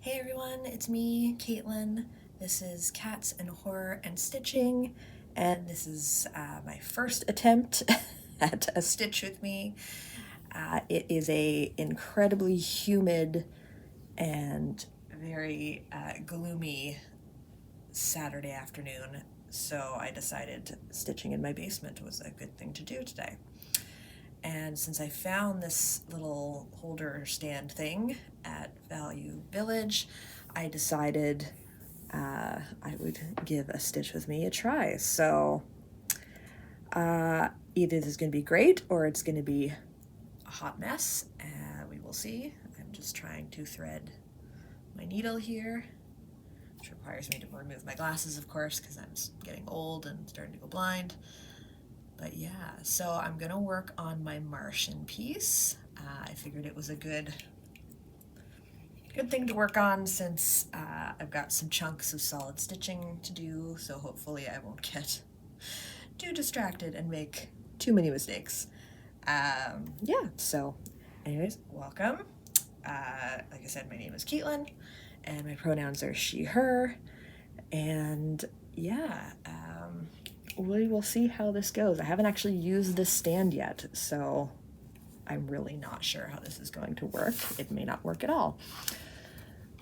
Hey everyone, it's me, Caitlin. This is Cats and Horror and Stitching, and this is my first attempt at a stitch with me. It is a incredibly humid and very gloomy Saturday afternoon, so I decided stitching in my basement was a good thing to do today. And since I found this little holder stand thing at Value Village, I decided I would give a stitch with me a try. So either this is going to be great or it's going to be a hot mess. We will see. I'm just trying to thread my needle here, which requires me to remove my glasses, of course, because I'm getting old and starting to go blind. But yeah, so I'm gonna work on my Martian piece. I figured it was a good thing to work on since I've got some chunks of solid stitching to do, so hopefully I won't get too distracted and make too many mistakes. Yeah, so anyways, welcome. Like I said, my name is Caitlin, and my pronouns are she, her, and yeah, we will see how this goes. I haven't actually used this stand yet, so I'm really not sure how this is going to work. It may not work at all.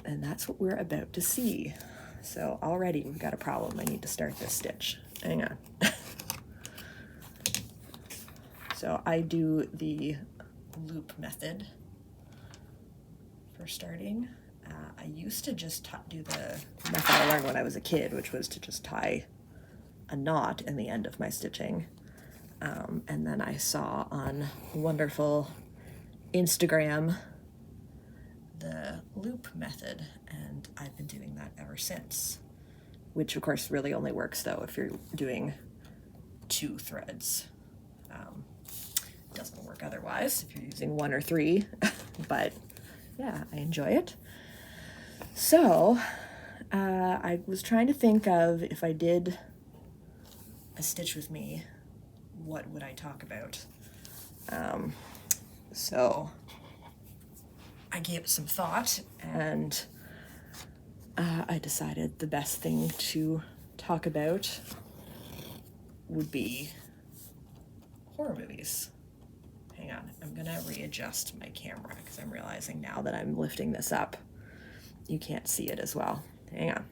And that's what we're about to see. So already we've got a problem. I need to start this stitch. Hang on. So I do the loop method for starting. I used to just do the method I learned when I was a kid, which was to just tie a knot in the end of my stitching. And then I saw on wonderful Instagram the loop method, and I've been doing that ever since, which of course really only works though if you're doing 2 threads. Doesn't work otherwise if you're using 1 or 3, but yeah, I enjoy it. So I was trying to think of, if I did a stitch with me, what would I talk about? So I gave it some thought, and I decided the best thing to talk about would be horror movies. Hang on, I'm gonna readjust my camera because I'm realizing now that I'm lifting this up, you can't see it as well. Hang on.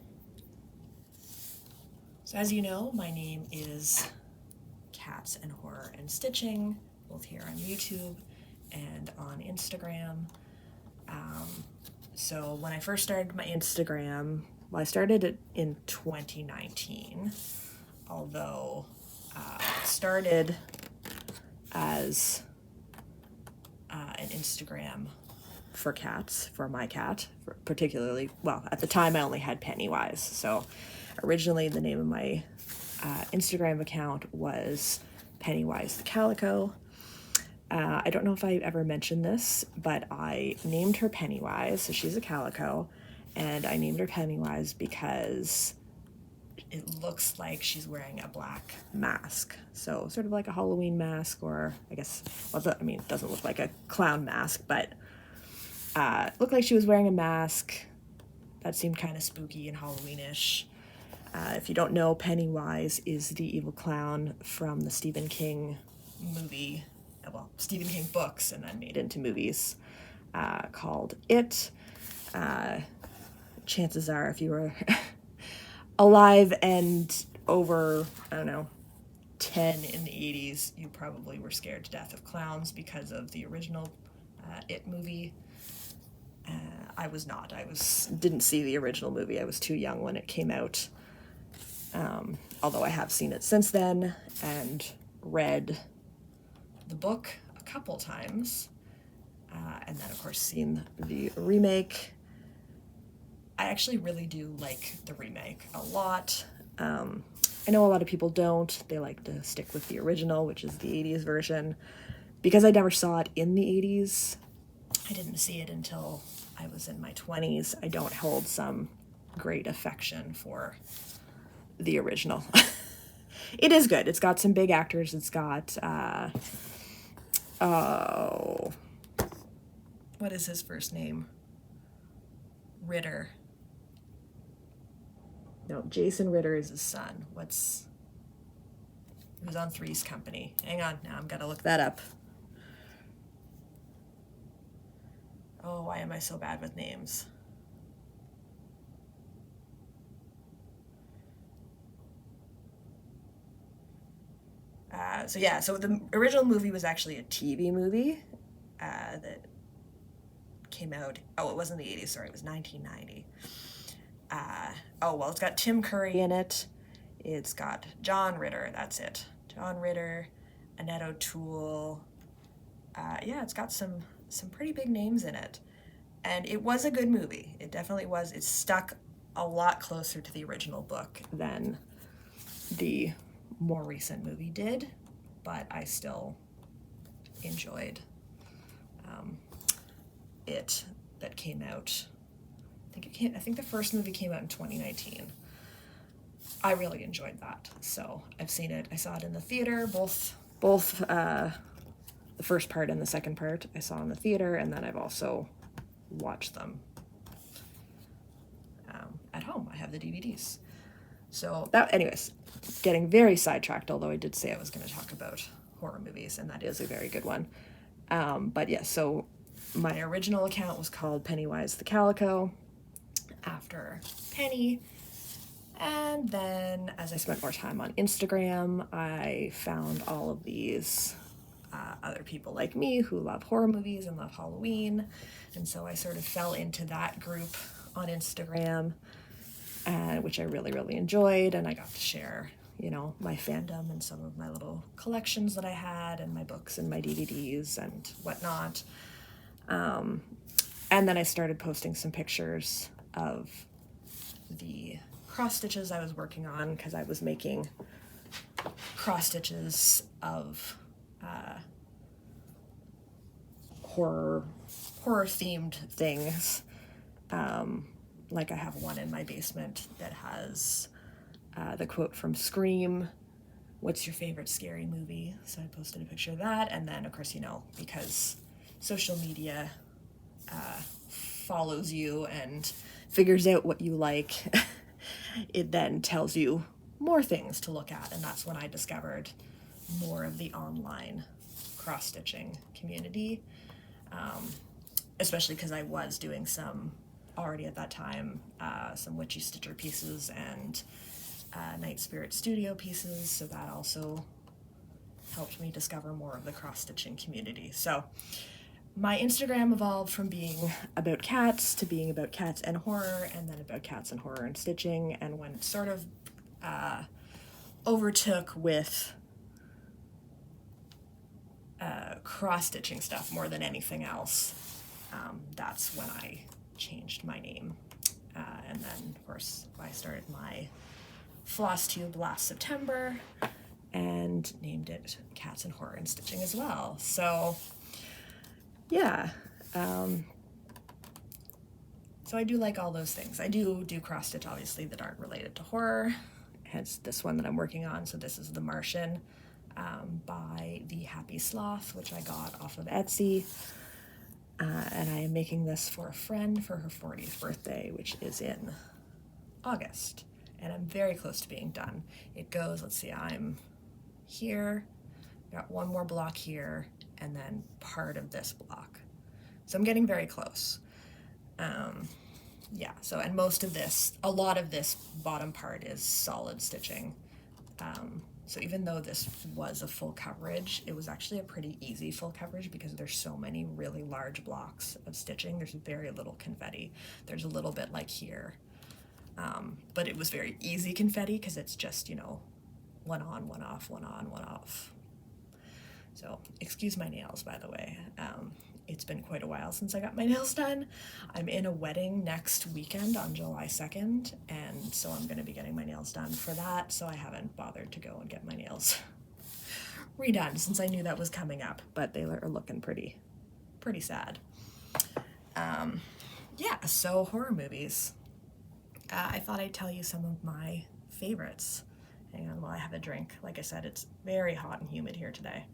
So as you know, my name is Cats and Horror and Stitching, both here on YouTube and on Instagram. So when I first started my Instagram, well, I started it in 2019, although it started as an Instagram for cats, for my cat, particularly, well, at the time I only had Pennywise, so originally the name of my Instagram account was Pennywise the Calico. I don't know if I ever mentioned this, but I named her Pennywise, so she's a calico, and I named her Pennywise because it looks like she's wearing a black mask. So sort of like a Halloween mask, or I guess, well, I mean, it doesn't look like a clown mask, but it looked like she was wearing a mask that seemed kind of spooky and Halloweenish. If you don't know, Pennywise is the evil clown from the Stephen King movie, well, Stephen King books and then made into movies, called It. Chances are, if you were alive and over, I don't know, 10 in the 80s, you probably were scared to death of clowns because of the original It movie. I was not. Didn't see the original movie. I was too young when it came out. although I have seen it since then and read the book a couple times, and then of course seen the remake. I actually really do like the remake a lot. I know a lot of people don't. They like to stick with the original, which is the 80s version. Because I never saw it in the 80s, I didn't see it until I was in my 20s. I don't hold some great affection for the original. It is good. It's got some big actors. It's got, oh, what is his first name? Ritter. No, Jason Ritter is his son. He was on Three's Company. Hang on, now I'm gonna look that up. Oh, why am I so bad with names? So the original movie was actually a TV movie that came out, it wasn't the 80s, sorry, it was 1990. It's got Tim Curry in it. It's got John Ritter, that's it. John Ritter, Annette O'Toole. It's got some pretty big names in it. And it was a good movie. It definitely was. It stuck a lot closer to the original book than the more recent movie did, but I still enjoyed it. That came out, I think the first movie came out in 2019. I really enjoyed that, so I've seen it. I saw it in the theater, both the first part and the second part I saw in the theater, and then I've also watched them at home. I have the DVDs. So that, anyways, getting very sidetracked, although I did say I was going to talk about horror movies, and that is a very good one. But yeah, so my original account was called Pennywise the Calico, after Penny. And then as I spent more time on Instagram, I found all of these other people like me who love horror movies and love Halloween. And so I sort of fell into that group on Instagram, which I really, really enjoyed. And I got to share, my fandom and some of my little collections that I had and my books and my DVDs and whatnot. And then I started posting some pictures of the cross stitches I was working on, because I was making cross stitches of horror themed things. Like I have one in my basement that has the quote from Scream, "What's your favorite scary movie?" So I posted a picture of that, and then of course, because social media follows you and figures out what you like, it then tells you more things to look at, and that's when I discovered more of the online cross-stitching community, especially because I was doing some, already at that time, some Witchy Stitcher pieces and Night Spirit Studio pieces, so that also helped me discover more of the cross-stitching community. So my Instagram evolved from being about cats to being about cats and horror, and then about cats and horror and stitching, and when it sort of overtook with cross-stitching stuff more than anything else, that's when I changed my name. And then, of course, I started my flosstube last September and named it Cats and Horror and Stitching as well. So yeah, so I do like all those things. I do cross-stitch, obviously, that aren't related to horror, hence this one that I'm working on. So this is the Martian by the Happy Sloth, which I got off of Etsy. And I am making this for a friend for her 40th birthday, which is in August. And I'm very close to being done. It goes, let's see, I'm here, got one more block here, and then part of this block. So I'm getting very close. Yeah, so, and most of this, a lot of this bottom part is solid stitching. So even though this was a full coverage, it was actually a pretty easy full coverage because there's so many really large blocks of stitching. There's very little confetti. There's a little bit like here, But it was very easy confetti because it's just, you know, one on, one off, one on, one off. So excuse my nails, by the way. It's been quite a while since I got my nails done. I'm in a wedding next weekend on July 2nd, and so I'm going to be getting my nails done for that, so I haven't bothered to go and get my nails redone since I knew that was coming up, but they are looking pretty sad. Yeah, so horror movies. I thought I'd tell you some of my favorites. Hang on while I have a drink. Like I said, it's very hot and humid here today.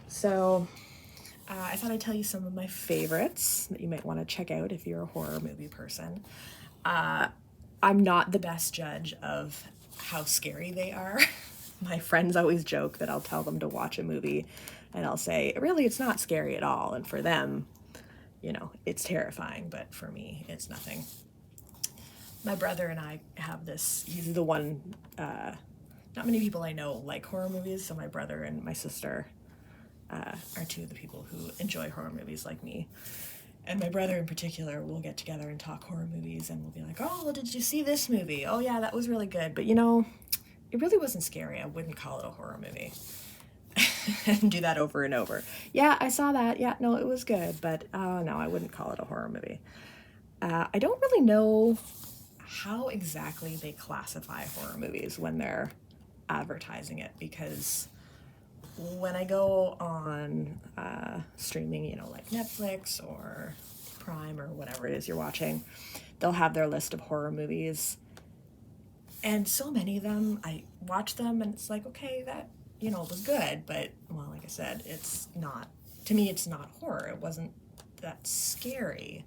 So I thought I'd tell you some of my favorites that you might want to check out if you're a horror movie person. I'm not the best judge of how scary they are. My friends always joke that I'll tell them to watch a movie and I'll say, really, it's not scary at all. And for them, you know, it's terrifying, but for me, it's nothing. My brother and I have this, he's the one, not many people I know like horror movies, so my brother and my sister are two of the people who enjoy horror movies like me. And my brother in particular will get together and talk horror movies, and we'll be like, oh, well, did you see this movie? Oh yeah, that was really good. But you know, it really wasn't scary. I wouldn't call it a horror movie. And do that over and over. Yeah, I saw that. Yeah, no, it was good. But no, I wouldn't call it a horror movie. I don't really know how exactly they classify horror movies when they're advertising it, because when I go on streaming, you know, like Netflix or Prime or whatever it is you're watching, they'll have their list of horror movies. And so many of them, I watch them and it's like, okay, that, you know, was good. But, well, like I said, it's not, to me, it's not horror. It wasn't that scary.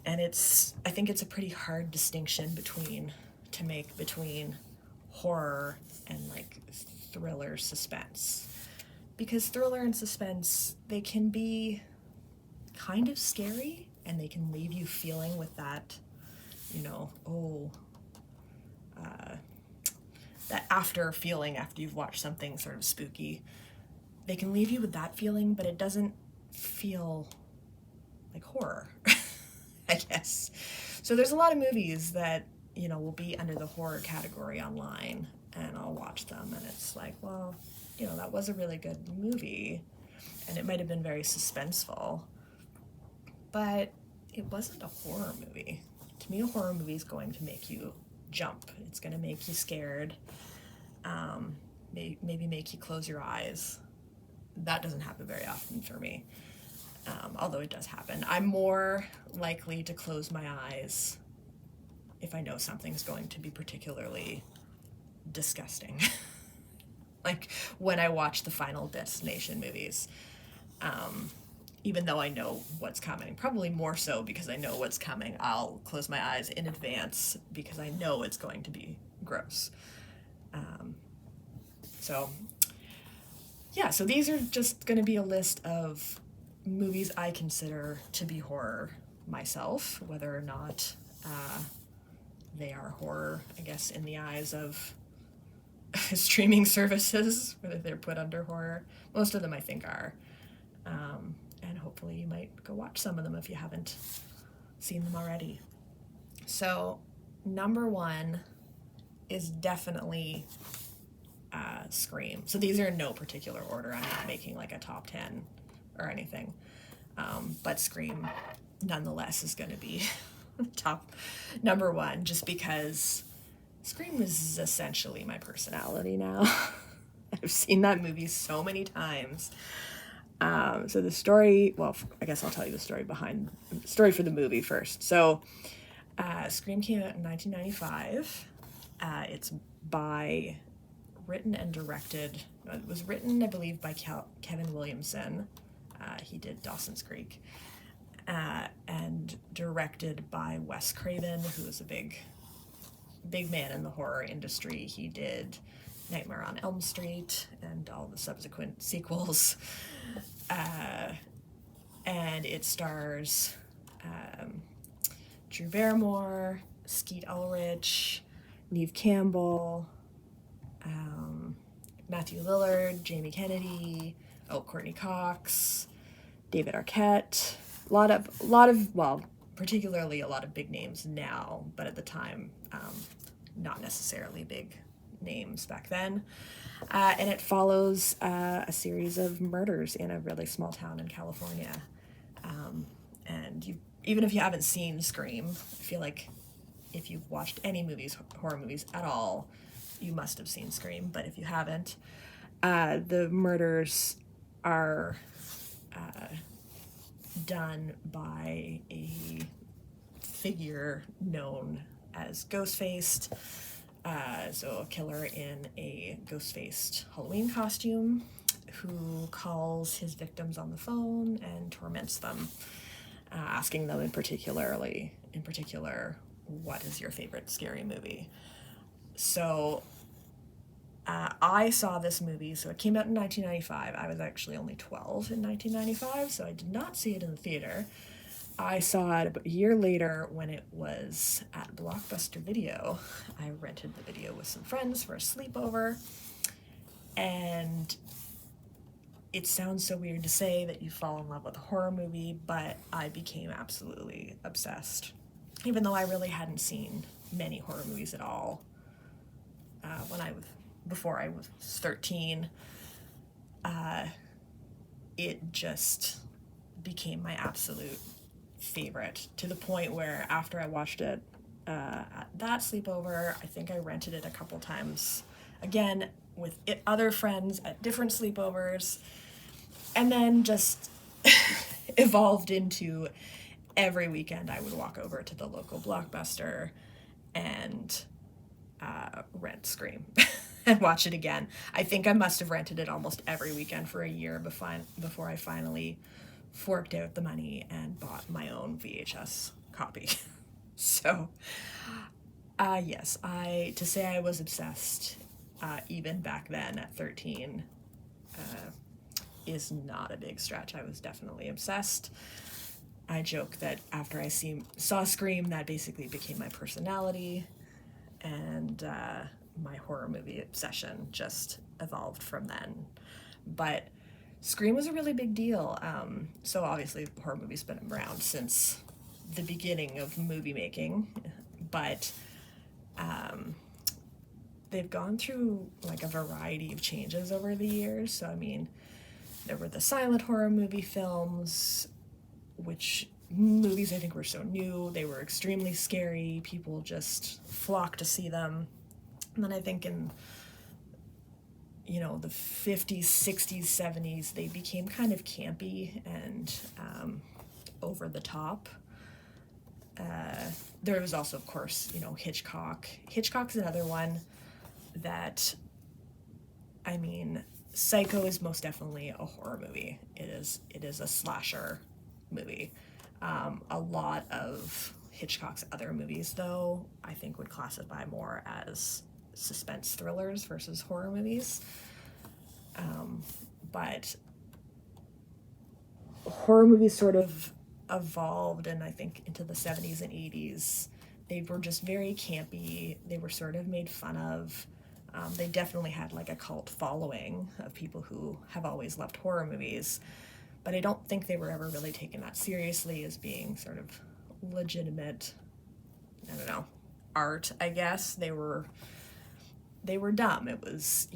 And I think it's a pretty hard distinction to make between horror and like thriller suspense, because thriller and suspense, they can be kind of scary and they can leave you feeling with that, you know, that after feeling after you've watched something sort of spooky. They can leave you with that feeling, but it doesn't feel like horror, I guess. So there's a lot of movies that, you know, will be under the horror category online, and I'll watch them and it's like, well, you know, that was a really good movie and it might have been very suspenseful, but it wasn't a horror movie. To me, a horror movie is going to make you jump. It's going to make you scared, maybe make you close your eyes. That doesn't happen very often for me, although it does happen. I'm more likely to close my eyes if I know something's going to be particularly disgusting. Like when I watch the Final Destination movies, even though I know what's coming, probably more so because I know what's coming, I'll close my eyes in advance because I know it's going to be gross. So yeah, so these are just going to be a list of movies I consider to be horror myself, whether or not they are horror, I guess, in the eyes of streaming services, whether they're put under horror. Most of them I think are. And hopefully you might go watch some of them if you haven't seen them already. So number one is definitely Scream. So these are in no particular order. I'm not making like a top 10 or anything. But Scream nonetheless is going to be top number one, just because Scream is essentially my personality now. I've seen that movie so many times. So the story, well, I guess I'll tell you the story for the movie first. So Scream came out in 1995. It's written and directed. It was written, I believe, by Kevin Williamson. He did Dawson's Creek. And directed by Wes Craven, who is a big man in the horror industry. He did Nightmare on Elm Street and all the subsequent sequels. And it stars Drew Barrymore, Skeet Ulrich, Neve Campbell, Matthew Lillard, Jamie Kennedy, Courtney Cox, David Arquette, well, particularly a lot of big names now, but at the time, not necessarily big names back then. And it follows a series of murders in a really small town in California. And even if you haven't seen Scream, I feel like if you've watched any horror movies at all, you must have seen Scream. But if you haven't, the murders are done by a figure known as Ghostfaced. So a killer in a ghost-faced Halloween costume who calls his victims on the phone and torments them, asking them in particular, what is your favorite scary movie? So I saw this movie, so it came out in 1995. I was actually only 12 in 1995, so I did not see it in the theater. I saw it a year later when it was at Blockbuster Video. I rented the video with some friends for a sleepover, and it sounds so weird to say that you fall in love with a horror movie, but I became absolutely obsessed. Even though I really hadn't seen many horror movies at all before I was 13, it just became my absolute favorite, to the point where after I watched it at that sleepover, I think I rented it a couple times again with other friends at different sleepovers, and then just evolved into every weekend I would walk over to the local Blockbuster and rent Scream and watch it again. I think I must have rented it almost every weekend for a year before I finally forked out the money and bought my own VHS copy. So, yes, to say I was obsessed, even back then at 13, is not a big stretch. I was definitely obsessed. I joke that after I saw Scream, that basically became my personality, and my horror movie obsession just evolved from then. But Scream was a really big deal. So obviously horror movies been around since the beginning of movie making, but they've gone through like a variety of changes over the years. So I mean, there were the silent horror movie films, which movies I think were so new. They were extremely scary. People just flocked to see them. And then I think in the 50s, 60s, 70s, they became kind of campy and over the top. There was also, of course, Hitchcock. Hitchcock's another one that, I mean, Psycho is most definitely a horror movie. It is a slasher movie. A lot of Hitchcock's other movies, though, I think would classify more as suspense thrillers versus horror movies. But horror movies sort of evolved, and I think into the 70s and 80s. They were just very campy. They were sort of made fun of. They definitely had like a cult following of people who have always loved horror movies, but I don't think they were ever really taken that seriously as being sort of legitimate, I don't know, art, I guess. They were dumb. It was,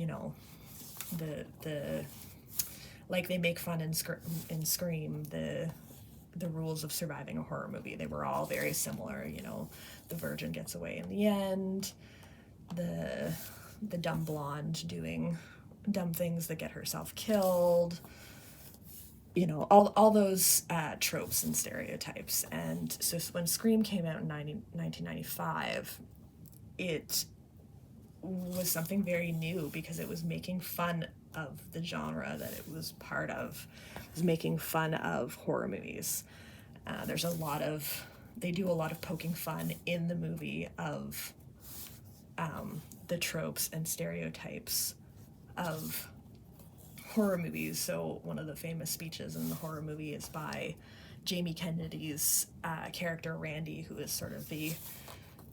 the like they make fun in Scream, the rules of surviving a horror movie. They were all very similar. The virgin gets away in the end, the dumb blonde doing dumb things that get herself killed, all those tropes and stereotypes. And so when Scream came out in 1995, it was something very new because it was making fun of the genre that it was part of. It was making fun of horror movies. They do a lot of poking fun in the movie of the tropes and stereotypes of horror movies. So one of the famous speeches in the horror movie is by Jamie Kennedy's character Randy, who is sort of the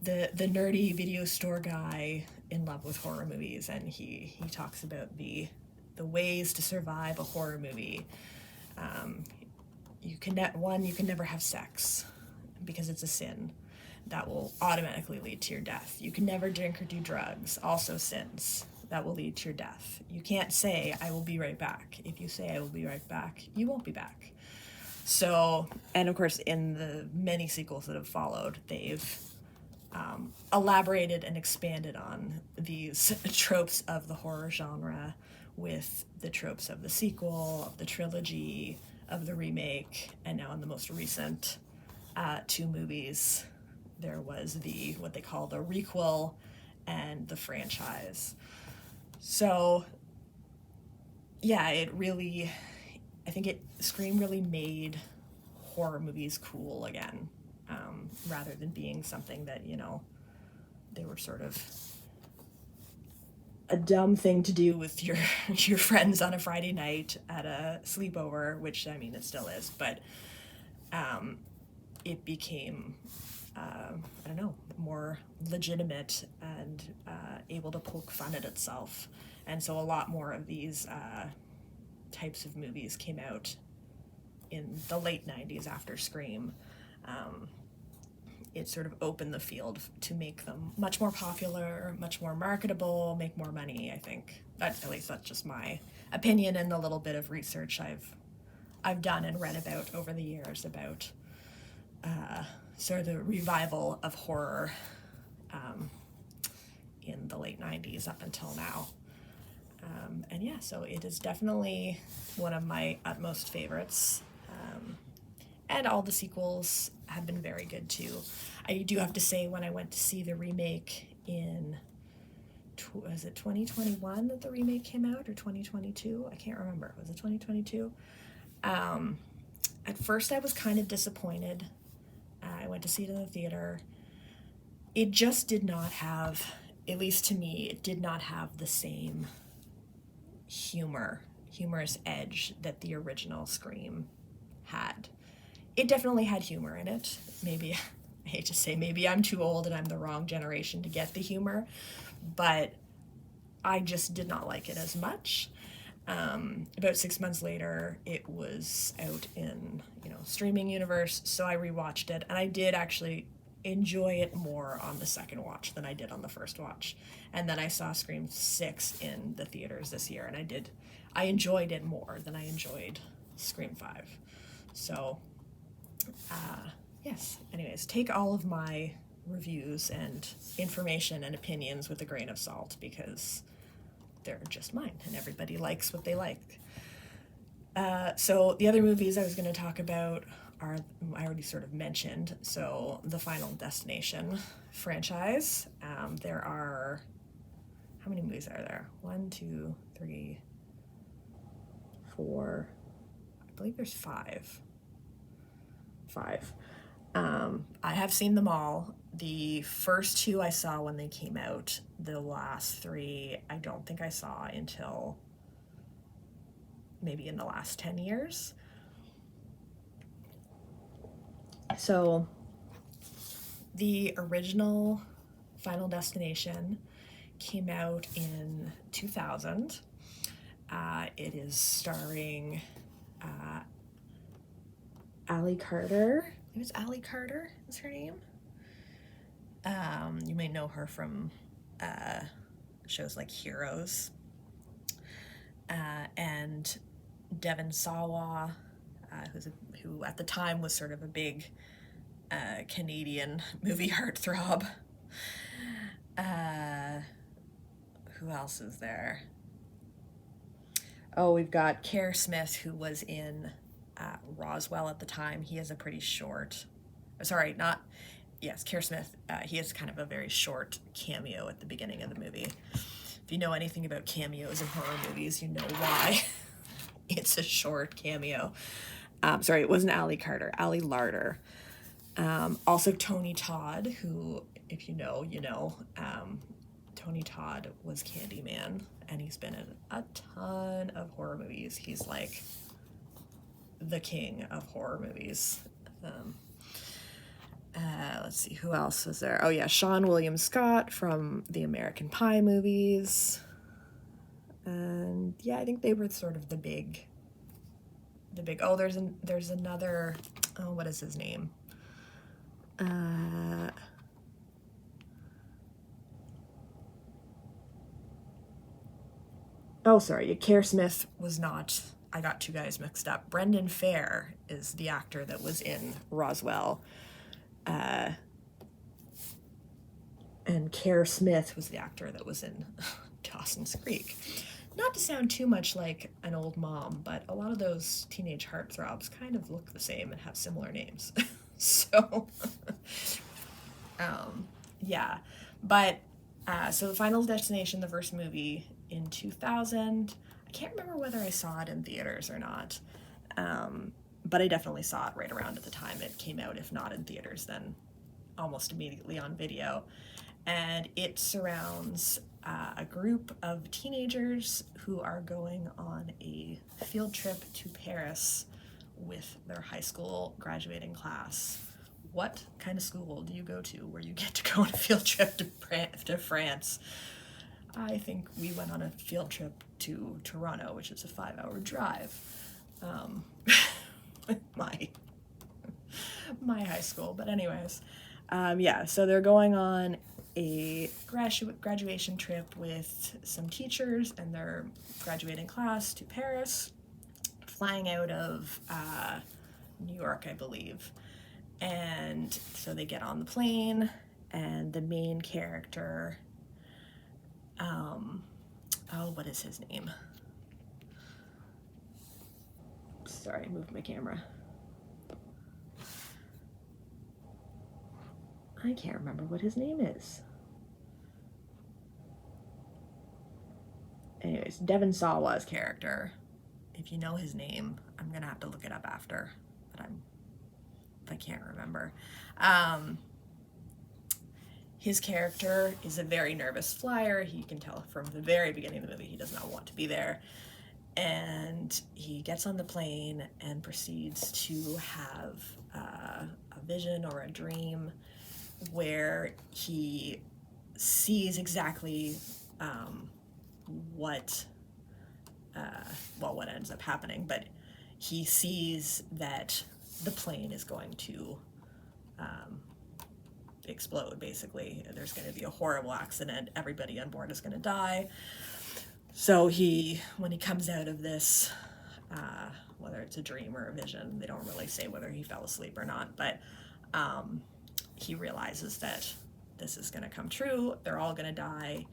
nerdy video store guy in love with horror movies, and he talks about the ways to survive a horror movie. you can never have sex because it's a sin. That will automatically lead to your death. You can never drink or do drugs, also sins. That will lead to your death. You can't say, I will be right back. If you say, I will be right back, you won't be back. So, and of course, in the many sequels that have followed, they've elaborated and expanded on these tropes of the horror genre with the tropes of the sequel, of the trilogy, of the remake, and now in the most recent 2 movies, there was what they call the requel and the franchise. So, yeah, I think Scream really made horror movies cool again, rather than being something that, they were sort of a dumb thing to do with your friends on a Friday night at a sleepover, which, I mean, it still is, but it became, I don't know, more legitimate and able to poke fun at itself. And so a lot more of these types of movies came out in the late 90s after Scream. It sort of opened the field to make them much more popular, much more marketable, make more money, I think. At least that's just my opinion and the little bit of research I've done and read about over the years about sort of the revival of horror in the late 90s up until now. And yeah, so it is definitely one of my utmost favorites. And all the sequels have been very good too. I do have to say, when I went to see the remake in, was it 2021 that the remake came out, or 2022? I can't remember. Was it 2022? At first I was kind of disappointed. I went to see it in the theater. It just did not have, at least to me, it did not have the same humorous edge that the original Scream had. It definitely had humor in it. Maybe, I hate to say, maybe I'm too old and I'm the wrong generation to get the humor, but I just did not like it as much. About 6 months later, it was out in, streaming universe, so I rewatched it, and I did actually enjoy it more on the second watch than I did on the first watch. And then I saw Scream 6 in the theaters this year, and I enjoyed it more than I enjoyed Scream 5. So, yes. Anyways, take all of my reviews and information and opinions with a grain of salt, because they're just mine, and everybody likes what they like. So the other movies I was going to talk about are, I already sort of mentioned, so the Final Destination franchise. There are, how many movies are there? 1, 2, 3, 4, I believe there's 5. I have seen them all. The first 2 I saw when they came out. The last 3 I don't think I saw until maybe in the last 10 years. So the original Final Destination came out in 2000. It is starring Ali Carter. It was Ali Carter is her name. You may know her from shows like Heroes. And Devon Sawa, who at the time was sort of a big Canadian movie heartthrob. Who else is there? Oh, we've got Kerr Smith, who was in Roswell at the time. He has a pretty short, Kerr Smith, he has kind of a very short cameo at the beginning of the movie. If you know anything about cameos in horror movies, you know why it's a short cameo. It wasn't Ali Carter, Ali Larter. Also Tony Todd, who, if you know, you know. Tony Todd was Candyman, and he's been in a ton of horror movies. He's like the king of horror movies. Let's see, who else was there? Oh yeah, Sean William Scott from the American Pie movies. And yeah, I think they were sort of the big the big, there's another, oh, what is his name? Oh, sorry, Kerr Smith was not, I got two guys mixed up. Brendan Fair is the actor that was in Roswell. And Kerr Smith was the actor that was in Dawson's Creek. Not to sound too much like an old mom, but a lot of those teenage heartthrobs kind of look the same and have similar names. So, yeah. But, so the Final Destination, the first movie in 2000, I can't remember whether I saw it in theaters or not, but I definitely saw it right around at the time it came out, if not in theaters, then almost immediately on video. And it surrounds a group of teenagers who are going on a field trip to Paris with their high school graduating class. What kind of school do you go to where you get to go on a field trip to France? I think we went on a field trip to Toronto, which is a 5-hour drive, with my high school. But anyways, yeah, so they're going on a graduation trip with some teachers and their graduating class to Paris, flying out of New York, I believe. And so they get on the plane, and the main character, oh, what is his name? Sorry, I moved my camera. I can't remember what his name is. Anyways, Devon Sawa's character. If you know his name, I'm gonna have to look it up after, but I can't remember. His character is a very nervous flyer. You can tell from the very beginning of the movie he does not want to be there. And he gets on the plane and proceeds to have a vision or a dream where he sees exactly what ends up happening, but he sees that the plane is going to explode, basically. There's going to be a horrible accident. Everybody on board is going to die. So when he comes out of this, whether it's a dream or a vision, they don't really say whether he fell asleep or not, but he realizes that this is going to come true. They're all going to die.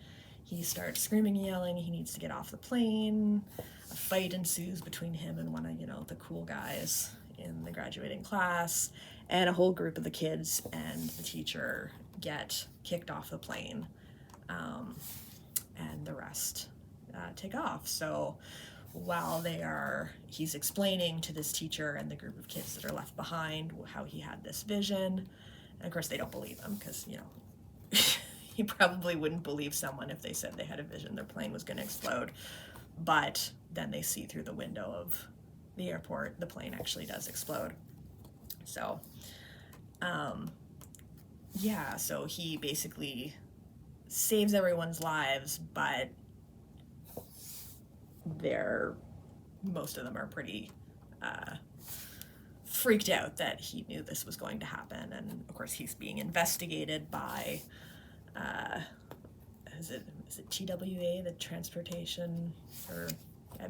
He starts screaming and yelling. He needs to get off the plane. A fight ensues between him and one of the cool guys in the graduating class, and a whole group of the kids and the teacher get kicked off the plane, and the rest take off. So while he's explaining to this teacher and the group of kids that are left behind how he had this vision, and of course they don't believe him, because you probably wouldn't believe someone if they said they had a vision their plane was going to explode. But then they see through the window of the airport the plane actually does explode. So yeah, so he basically saves everyone's lives, but most of them are pretty freaked out that he knew this was going to happen. And of course he's being investigated by is it TWA, the transportation, or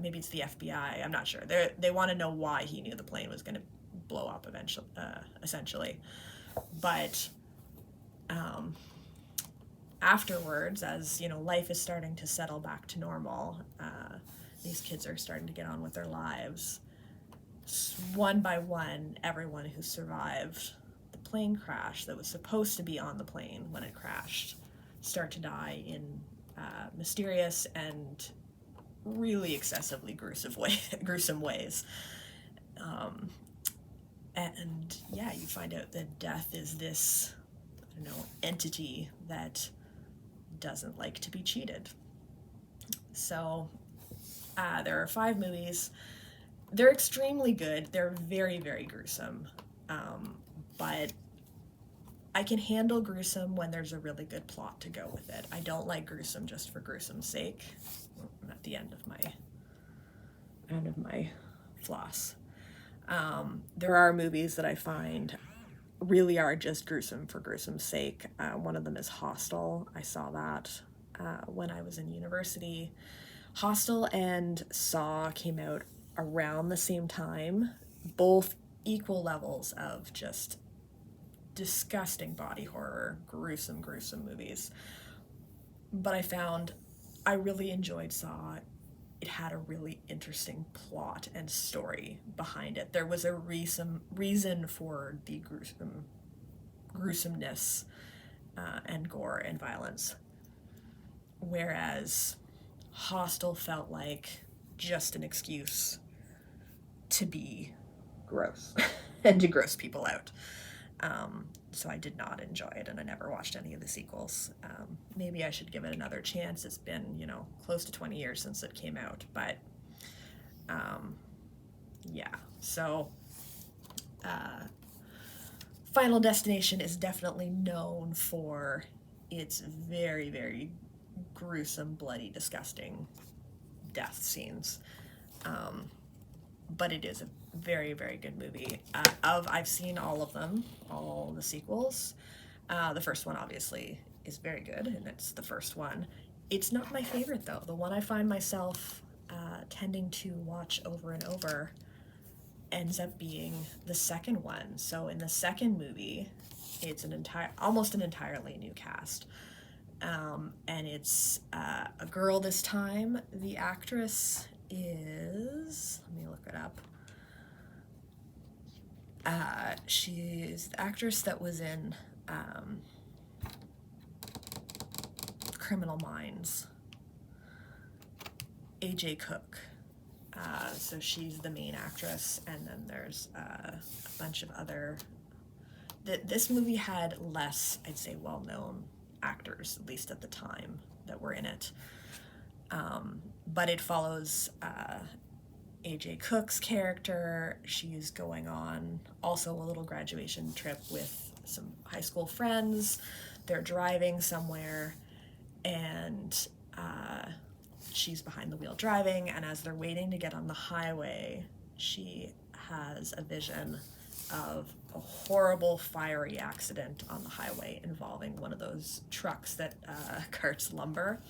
maybe it's the FBI, I'm not sure. They want to know why he knew the plane was going to blow up eventually, essentially. But afterwards, as life is starting to settle back to normal, these kids are starting to get on with their lives. One by one, everyone who survived the plane crash that was supposed to be on the plane when it crashed start to die in mysterious and really excessively gruesome ways. And yeah, you find out that death is this, entity that doesn't like to be cheated. So there are 5 movies. They're extremely good. They're very, very gruesome. But I can handle gruesome when there's a really good plot to go with it. I don't like gruesome just for gruesome's sake. I'm at the end of my floss. There are movies that I find really are just gruesome for gruesome's sake. One of them is Hostel. I saw that when I was in university. Hostel and Saw came out around the same time, both equal levels of just disgusting body horror, gruesome, gruesome movies. But I found I really enjoyed Saw. It had a really interesting plot and story behind it. There was a reason for the gruesomeness and gore and violence. Whereas Hostel felt like just an excuse to be gross and to gross people out. So I did not enjoy it, and I never watched any of the sequels. Maybe I should give it another chance. It's been, close to 20 years since it came out, but yeah. So Final Destination is definitely known for its very, very gruesome, bloody, disgusting death scenes. But it is a very, very good movie. I've seen all of them, all the sequels. The first one obviously is very good, and it's the first one. It's not my favorite though. The one I find myself tending to watch over and over ends up being the second one. So in the second movie, it's almost an entirely new cast. And it's a girl this time. The actress is, let me look it up. She's the actress that was in Criminal Minds, AJ Cook. So she's the main actress, and then there's a bunch of other. This movie had less, I'd say, well-known actors, at least at the time, that were in it. But it follows AJ Cook's character. She's going on also a little graduation trip with some high school friends. They're driving somewhere, and she's behind the wheel driving, and as they're waiting to get on the highway, she has a vision of a horrible fiery accident on the highway involving one of those trucks that carts lumber.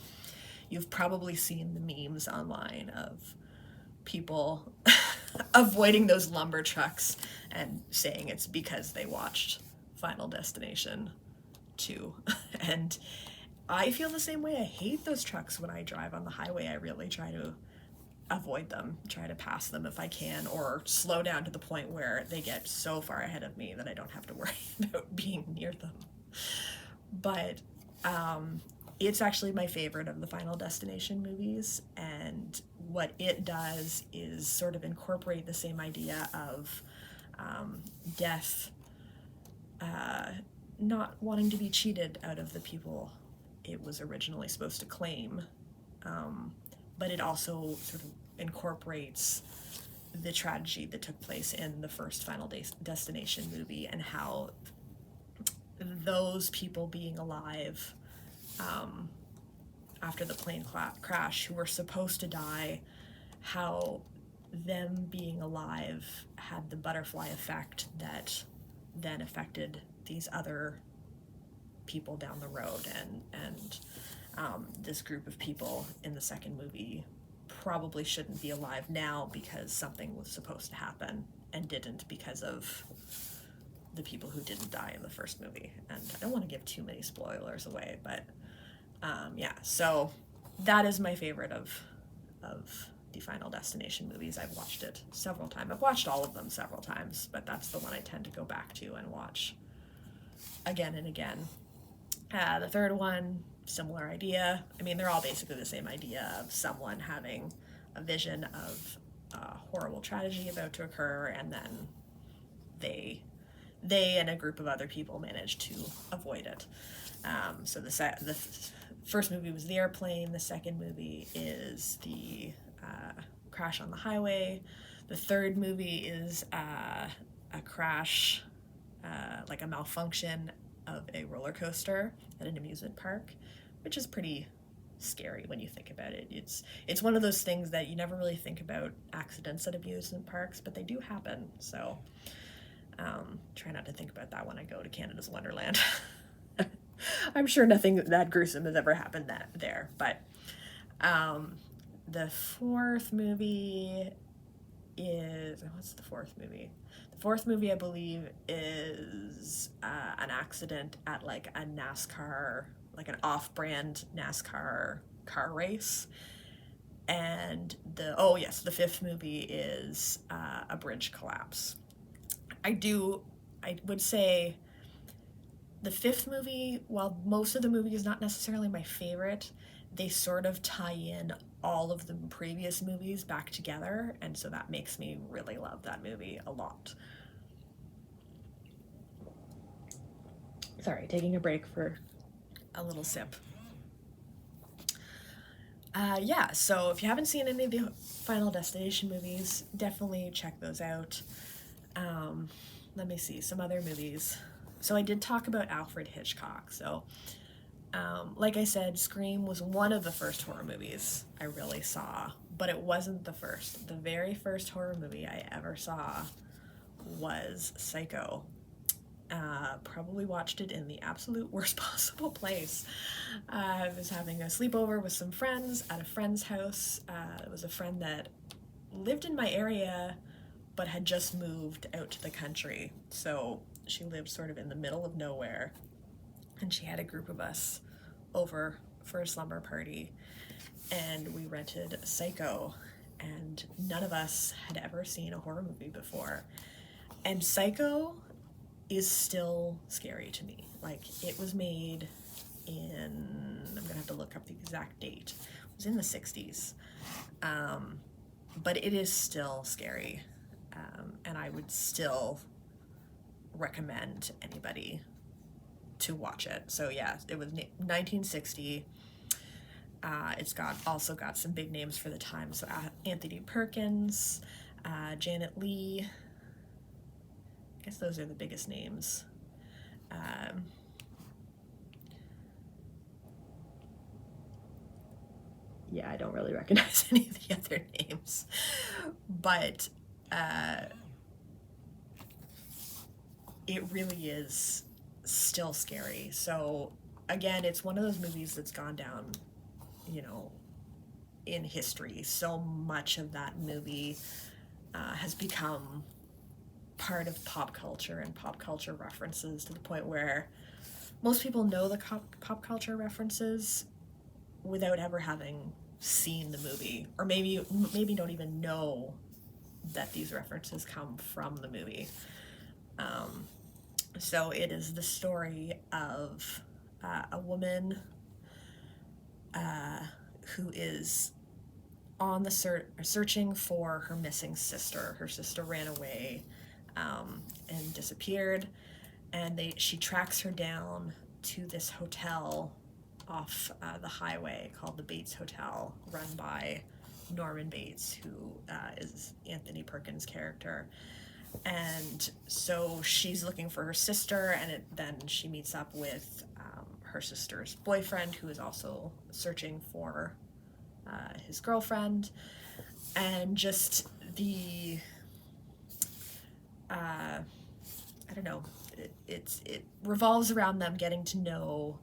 You've probably seen the memes online of people avoiding those lumber trucks and saying it's because they watched Final Destination 2. And I feel the same way. I hate those trucks when I drive on the highway. I really try to avoid them, try to pass them if I can, or slow down to the point where they get so far ahead of me that I don't have to worry about being near them. But it's actually my favorite of the Final Destination movies, and what it does is sort of incorporate the same idea of death not wanting to be cheated out of the people it was originally supposed to claim, but it also sort of incorporates the tragedy that took place in the first Final Destination movie, and how those people being alive after the plane crash, who were supposed to die, how them being alive had the butterfly effect that then affected these other people down the road, and this group of people in the second movie probably shouldn't be alive now because something was supposed to happen and didn't, because of the people who didn't die in the first movie. And I don't want to give too many spoilers away, but yeah, so that is my favorite of the Final Destination movies. I've watched it several times. I've watched all of them several times, but that's the one I tend to go back to and watch again and again. The third one, similar idea. I mean, they're all basically the same idea of someone having a vision of a horrible tragedy about to occur, and then they and a group of other people manage to avoid it. So the first movie was the airplane. The second movie is the crash on the highway. The third movie is a crash, like a malfunction of a roller coaster at an amusement park, which is pretty scary when you think about it. It's one of those things that you never really think about, accidents at amusement parks, but they do happen. So try not to think about that when I go to Canada's Wonderland. I'm sure nothing that gruesome has ever happened there. But the fourth movie is, what's the fourth movie? The fourth movie, I believe, is an accident at like a NASCAR, like an off-brand NASCAR car race. And the fifth movie is a bridge collapse. I would say the fifth movie, while most of the movie is not necessarily my favorite, they sort of tie in all of the previous movies back together, and so that makes me really love that movie a lot. Sorry, taking a break for a little sip. Yeah, so if you haven't seen any of the Final Destination movies, definitely check those out. Let me see, some other movies. So I did talk about Alfred Hitchcock. So, like I said, Scream was one of the first horror movies I really saw, but it wasn't the first. The very first horror movie I ever saw was Psycho. Probably watched it in the absolute worst possible place. I was having a sleepover with some friends at a friend's house. It was a friend that lived in my area but had just moved out to the country. So she lived sort of in the middle of nowhere, and she had a group of us over for a slumber party, and we rented Psycho, and none of us had ever seen a horror movie before. And Psycho is still scary to me. Like, it was made in, I'm gonna have to look up the exact date. It was in the 60s. But it is still scary. And I would still recommend anybody to watch it. So yeah, it was 1960. It's also got some big names for the time. So Anthony Perkins, Janet Leigh. I guess those are the biggest names. Yeah, I don't really recognize any of the other names, but it really is still scary. So again, it's one of those movies that's gone down, in history. So much of that movie has become part of pop culture and pop culture references, to the point where most people know the pop culture references without ever having seen the movie, or maybe don't even know that these references come from the movie. So it is the story of a woman who is on the searching for her missing sister. Her sister ran away and disappeared, and she tracks her down to this hotel off the highway called the Bates Hotel, run by Norman Bates, who is Anthony Perkins' character. And so she's looking for her sister, and then she meets up with her sister's boyfriend, who is also searching for his girlfriend. And just the I don't know, it revolves around them getting to know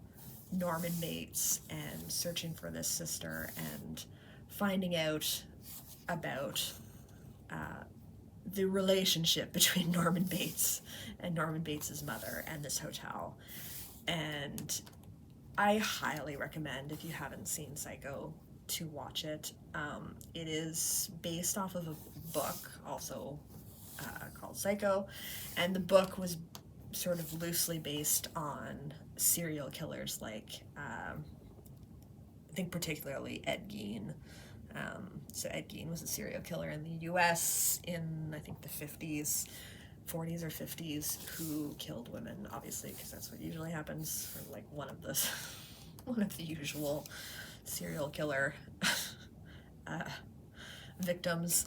Norman Bates and searching for this sister and finding out about the relationship between Norman Bates and Norman Bates's mother and this hotel. And I highly recommend, if you haven't seen Psycho, to watch it. It is based off of a book also called Psycho, and the book was sort of loosely based on serial killers, like I think particularly Ed Gein. So Ed Gein was a serial killer in the US in, I think, the 40s or 50s, who killed women, obviously, because that's what usually happens, or like one of the usual serial killer victims.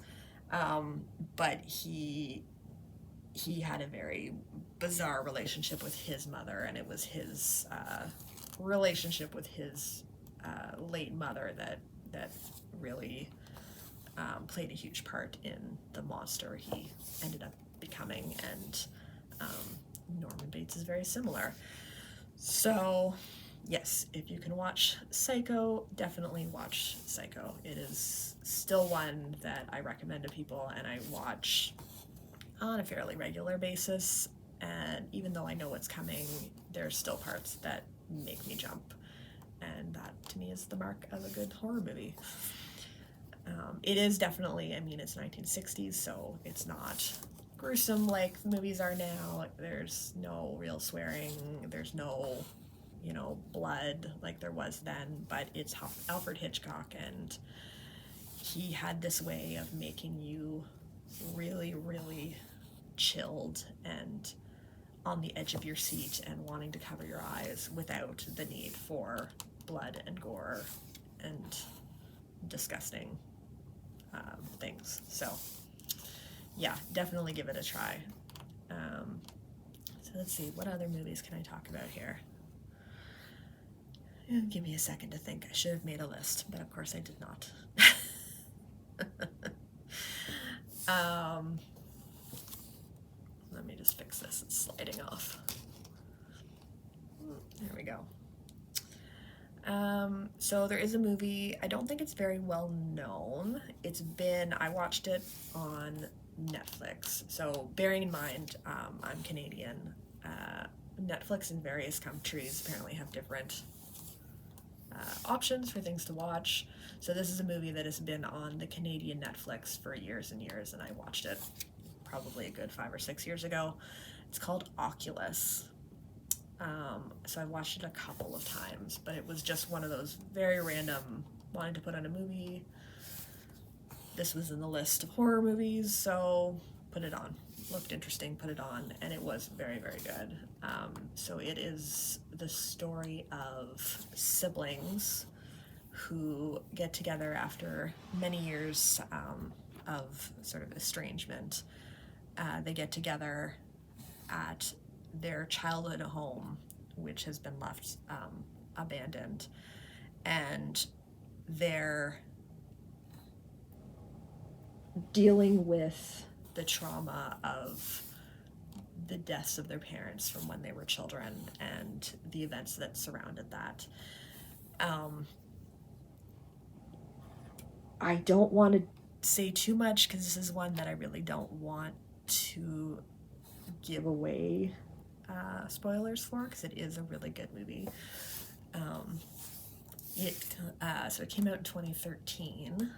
But he had a very bizarre relationship with his mother, and it was his relationship with his late mother that really played a huge part in the monster he ended up becoming, and Norman Bates is very similar. So yes, if you can watch Psycho, definitely watch Psycho. It is still one that I recommend to people, and I watch on a fairly regular basis, and even though I know what's coming, there's still parts that make me jump, and that to me is the mark of a good horror movie. It is definitely, I mean, it's 1960s, so it's not gruesome like movies are now. There's no real swearing, there's no, you know, blood like there was then, but it's Alfred Hitchcock, and he had this way of making you really, really chilled and on the edge of your seat and wanting to cover your eyes without the need for blood and gore and disgusting things. So yeah, definitely give it a try. So let's see, what other movies can I talk about here? Give me a second to think. I should have made a list, but of course I did not. Let me just fix this. It's sliding off. There we go. So there is a movie, I don't think it's very well known. I watched it on Netflix. So bearing in mind, I'm Canadian. Netflix in various countries apparently have different options for things to watch. So this is a movie that has been on the Canadian Netflix for years and years, and I watched it probably a good 5 or 6 years ago. It's called Oculus. So I watched it a couple of times, but it was just one of those very random, wanting to put on a movie. This was in the list of horror movies, so put it on. Looked interesting, put it on, and it was very, very good. So it is the story of siblings who get together after many years of sort of estrangement. They get together at their childhood home, which has been left abandoned, and they're dealing with the trauma of the deaths of their parents from when they were children and the events that surrounded that. I don't want to say too much because this is one that I really don't want to give away spoilers for, because it is a really good movie. So it came out in 2013,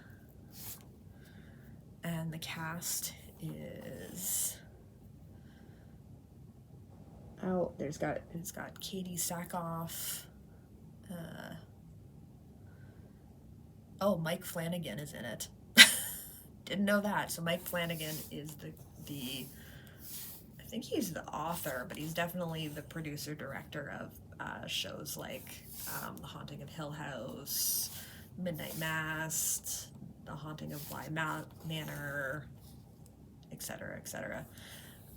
and the cast is it's got Katie Sackhoff. Mike Flanagan is in it. Didn't know that. So Mike Flanagan is the I think he's the author, but he's definitely the producer director of shows like The Haunting of Hill House, Midnight Mass, The Haunting of Bly Manor, etc., etc.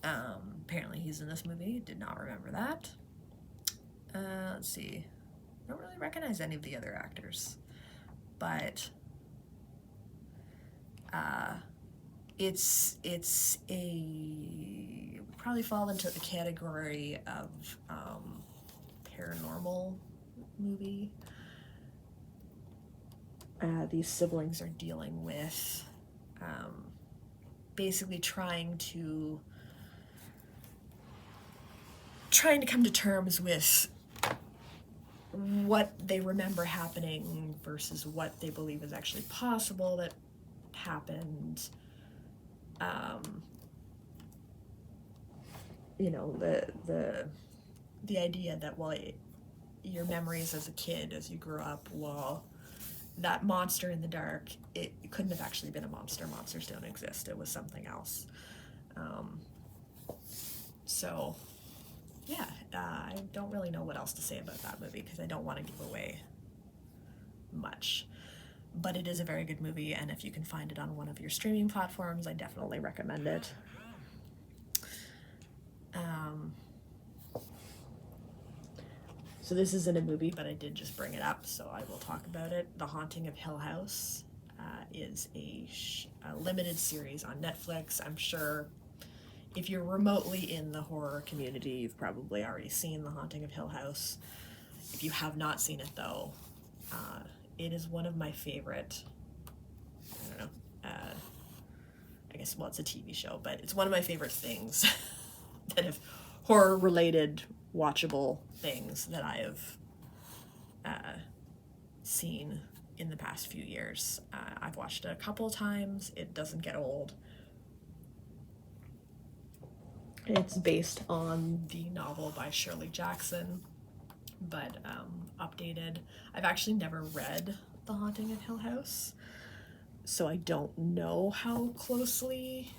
Apparently he's in this movie. Did not remember that. Let's see. I don't really recognize any of the other actors, but it's a probably fall into the category of paranormal movie. These siblings are dealing with basically trying to come to terms with what they remember happening versus what they believe is actually possible that happened. The idea that, well, your memories as a kid, as you grew up, well, that monster in the dark, it couldn't have actually been a monster. Monsters don't exist. It was something else. So yeah, I don't really know what else to say about that movie because I don't want to give away much. But it is a very good movie, and if you can find it on one of your streaming platforms, I definitely recommend it. So this isn't a movie, but I did just bring it up, so I will talk about it. The Haunting of Hill House is a limited series on Netflix. I'm sure if you're remotely in the horror community, you've probably already seen The Haunting of Hill House. If you have not seen it, though, it is one of my favorite, I don't know, I guess, well, it's a TV show, but it's one of my favorite things that have horror-related, watchable things that I have seen in the past few years. I've watched it a couple of times. It doesn't get old. It's based on the novel by Shirley Jackson, but updated. I've actually never read The Haunting of Hill House, so I don't know how closely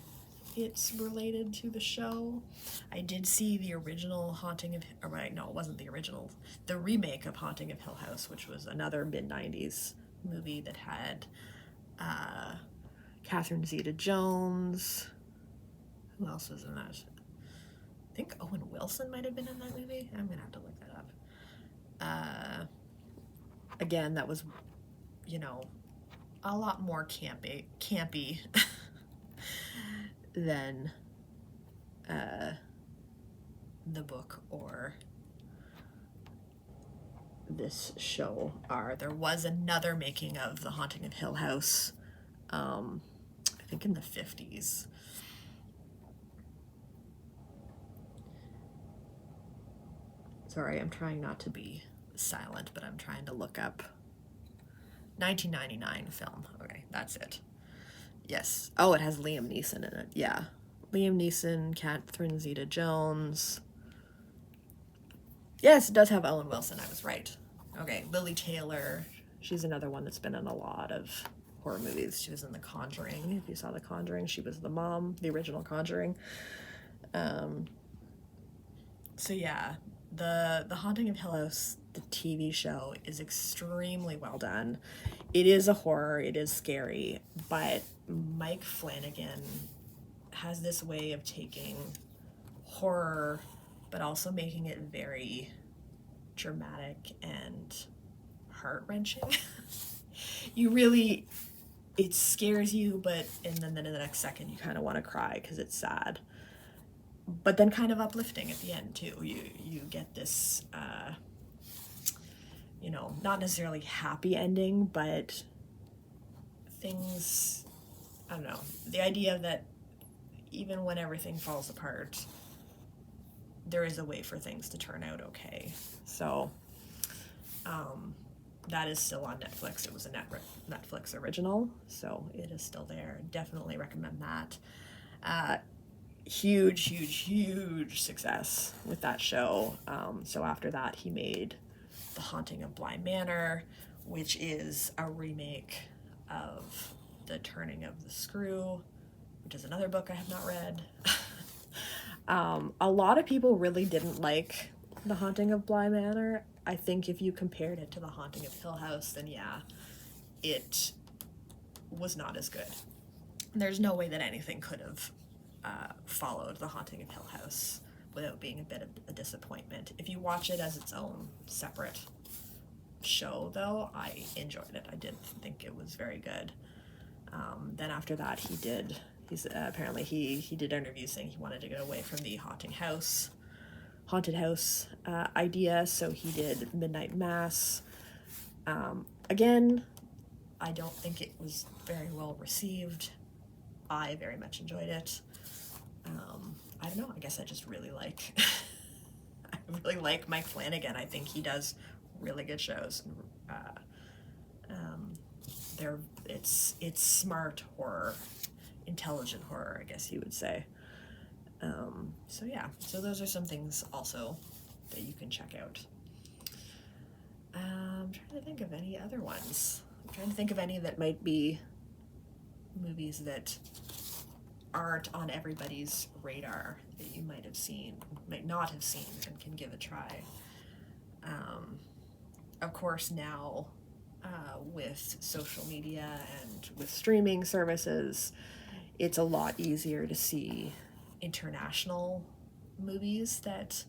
it's related to the show. I did see the original Haunting of, or right, no, it wasn't the original, the remake of Haunting of Hill House, which was another mid-90s movie that had Catherine Zeta-Jones. Who else was in that? I think Owen Wilson might have been in that movie. I'm gonna have to look that up. Again, that was, you know, a lot more campy than the book or this show are. There was another making of The Haunting of Hill House, I think in the 50s. Sorry, I'm trying not to be silent, but I'm trying to look up 1999 film. Okay, that's it. Yes. Oh, it has Liam Neeson in it. Yeah. Liam Neeson, Catherine Zeta-Jones. Yes, it does have Owen Wilson. I was right. Okay, Lily Taylor. She's another one that's been in a lot of horror movies. She was in The Conjuring. If you saw The Conjuring, she was the mom, the original Conjuring. So yeah, the Haunting of Hill House, the TV show, is extremely well done. It is a horror, it is scary, but Mike Flanagan has this way of taking horror, but also making it very dramatic and heart-wrenching. You really, it scares you, but and then in the next second you kind of want to cry because it's sad. But then kind of uplifting at the end too. You get this, you know, not necessarily happy ending, but things, I don't know, the idea that even when everything falls apart, there is a way for things to turn out okay. So that is still on Netflix. It was a Netflix original, so it is still there. Definitely recommend that. Huge success with that show. So after that, he made The Haunting of Bly Manor, which is a remake of The Turning of the Screw, which is another book I have not read. A lot of people really didn't like The Haunting of Bly Manor. I think if you compared it to The Haunting of Hill House, then yeah, it was not as good. There's no way that anything could have followed The Haunting of Hill House without being a bit of a disappointment. If you watch it as its own separate show, though, I enjoyed it. I did think it was very good. Then after that, apparently he did interviews saying he wanted to get away from the haunted house idea, so he did Midnight Mass. Again, I don't think it was very well received. I very much enjoyed it. I don't know, I guess I just really like I really like Mike Flanagan. I think he does really good shows. It's smart horror, intelligent horror, I guess you would say. So yeah, so those are some things also that you can check out. I'm trying to think of any other ones. I'm trying to think of any that might be movies that aren't on everybody's radar that you might not have seen and can give a try. Of course, now with social media and with streaming services, it's a lot easier to see international movies that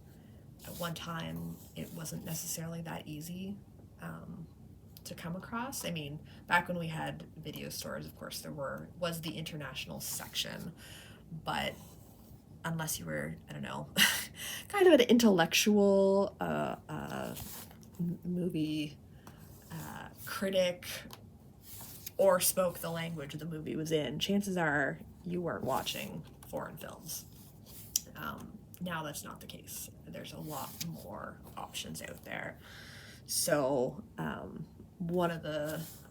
at one time it wasn't necessarily that easy to come across. I mean, back when we had video stores, of course, was the international section, but unless you were, I don't know, kind of an intellectual movie critic or spoke the language the movie was in, chances are you weren't watching foreign films. Now that's not the case. There's a lot more options out there. So I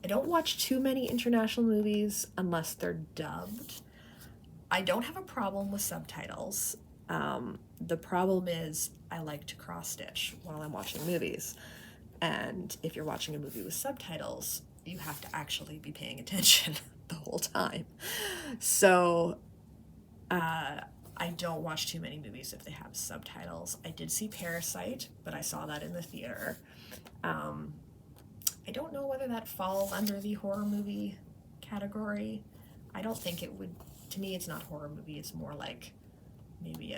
don't watch too many international movies unless they're dubbed. I don't have a problem with subtitles. The problem is I like to cross-stitch while I'm watching movies. And if you're watching a movie with subtitles, you have to actually be paying attention the whole time. So I don't watch too many movies if they have subtitles. I did see Parasite, but I saw that in the theater. I don't know whether that falls under the horror movie category. I don't think it would. To me, it's not horror movie. It's more like maybe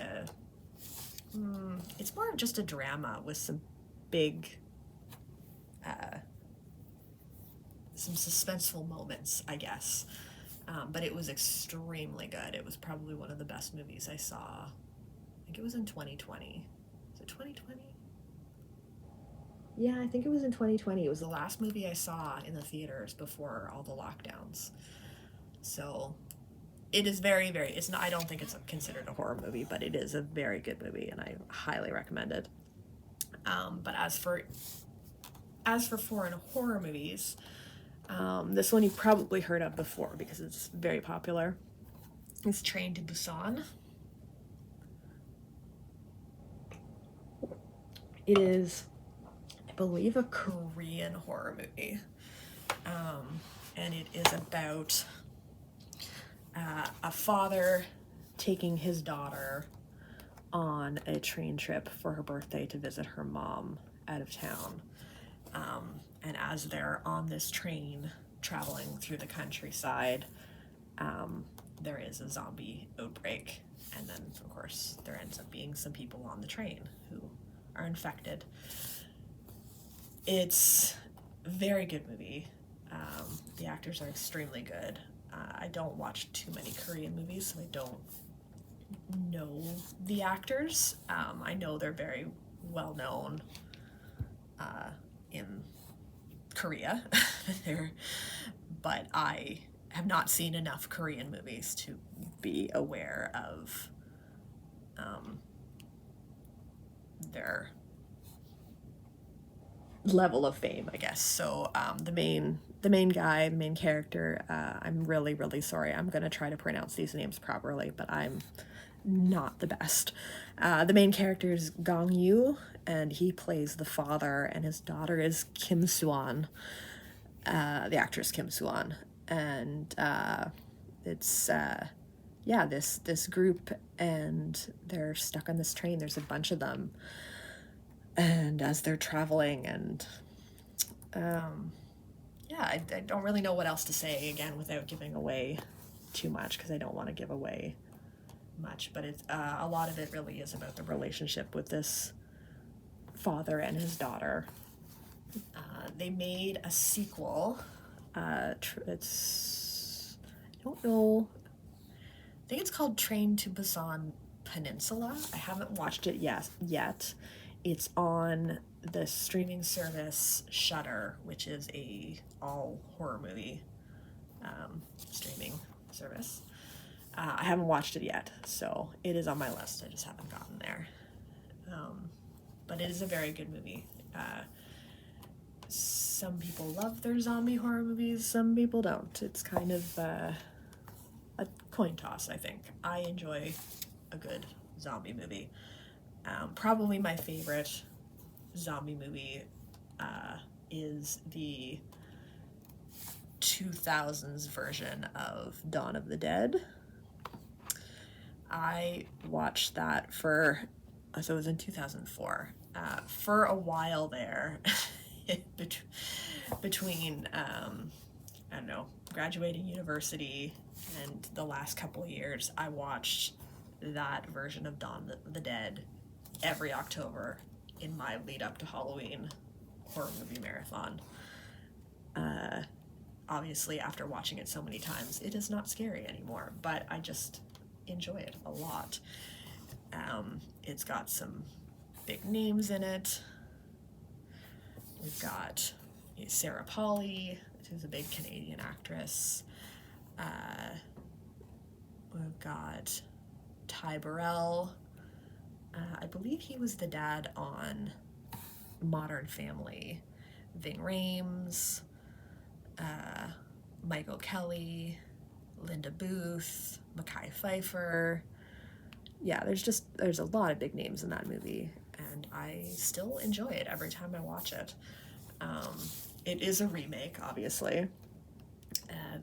it's more of just a drama with some big, some suspenseful moments, I guess. But it was extremely good. It was probably one of the best movies I saw. I think it was in 2020. Is it 2020? Yeah, I think it was in 2020. It was the last movie I saw in the theaters before all the lockdowns. So it is very, very, it's not, I don't think it's considered a horror movie, but it is a very good movie and I highly recommend it. But as for foreign horror movies, this one you've probably heard of before because it's very popular. It's Train to Busan. It is, I believe, a Korean horror movie. And it is about a father taking his daughter on a train trip for her birthday to visit her mom out of town. And as they're on this train traveling through the countryside, there is a zombie outbreak. And then, of course, there ends up being some people on the train who are infected. It's a very good movie. The actors are extremely good. I don't watch too many Korean movies, so I don't know the actors. I know they're very well known in Korea, but I have not seen enough Korean movies to be aware of their level of fame, I guess. So the main character, I'm really, really sorry. I'm gonna try to pronounce these names properly, but I'm not the best. The main character is Gong Yoo, and he plays the father, and his daughter is Kim Soo-won, the actress Kim Soo-won. And it's this group, and they're stuck on this train. There's a bunch of them, and as they're traveling, and I don't really know what else to say, again, without giving away too much, because I don't want to give away much, but it's a lot of it really is about the relationship with this father and his daughter. They made a sequel. It's, I don't know, I think it's called Train to Busan Peninsula. I haven't watched it yet. It's on the streaming service Shudder, which is a all horror movie streaming service. I haven't watched it yet, so it is on my list. I just haven't gotten there. But it is a very good movie. Some people love their zombie horror movies, some people don't. It's kind of a coin toss, I think. I enjoy a good zombie movie. Probably my favorite zombie movie is the 2000s version of Dawn of the Dead. I watched that so it was in 2004, for a while there, between, I don't know, graduating university and the last couple of years, I watched that version of Dawn of the Dead every October in my lead up to Halloween horror movie marathon. Obviously, after watching it so many times, it is not scary anymore, but I just enjoy it a lot. It's got some big names in it. We've got Sarah Polley, who's a big Canadian actress. We've got Ty Burrell. I believe he was the dad on Modern Family. Ving Rhames, Michael Kelly, Linda Booth, Mekhi Phifer. Yeah, there's a lot of big names in that movie, and I still enjoy it every time I watch it. It is a remake, obviously.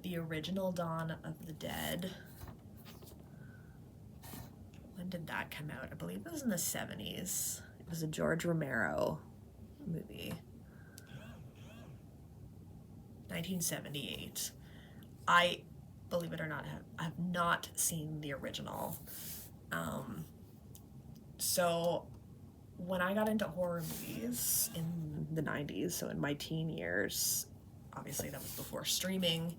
The original Dawn of the Dead, when did that come out? I believe it was in the 70s. It was a George Romero movie. 1978. I, believe it or not, have not seen the original. So when I got into horror movies in the 90s, so in my teen years, obviously that was before streaming,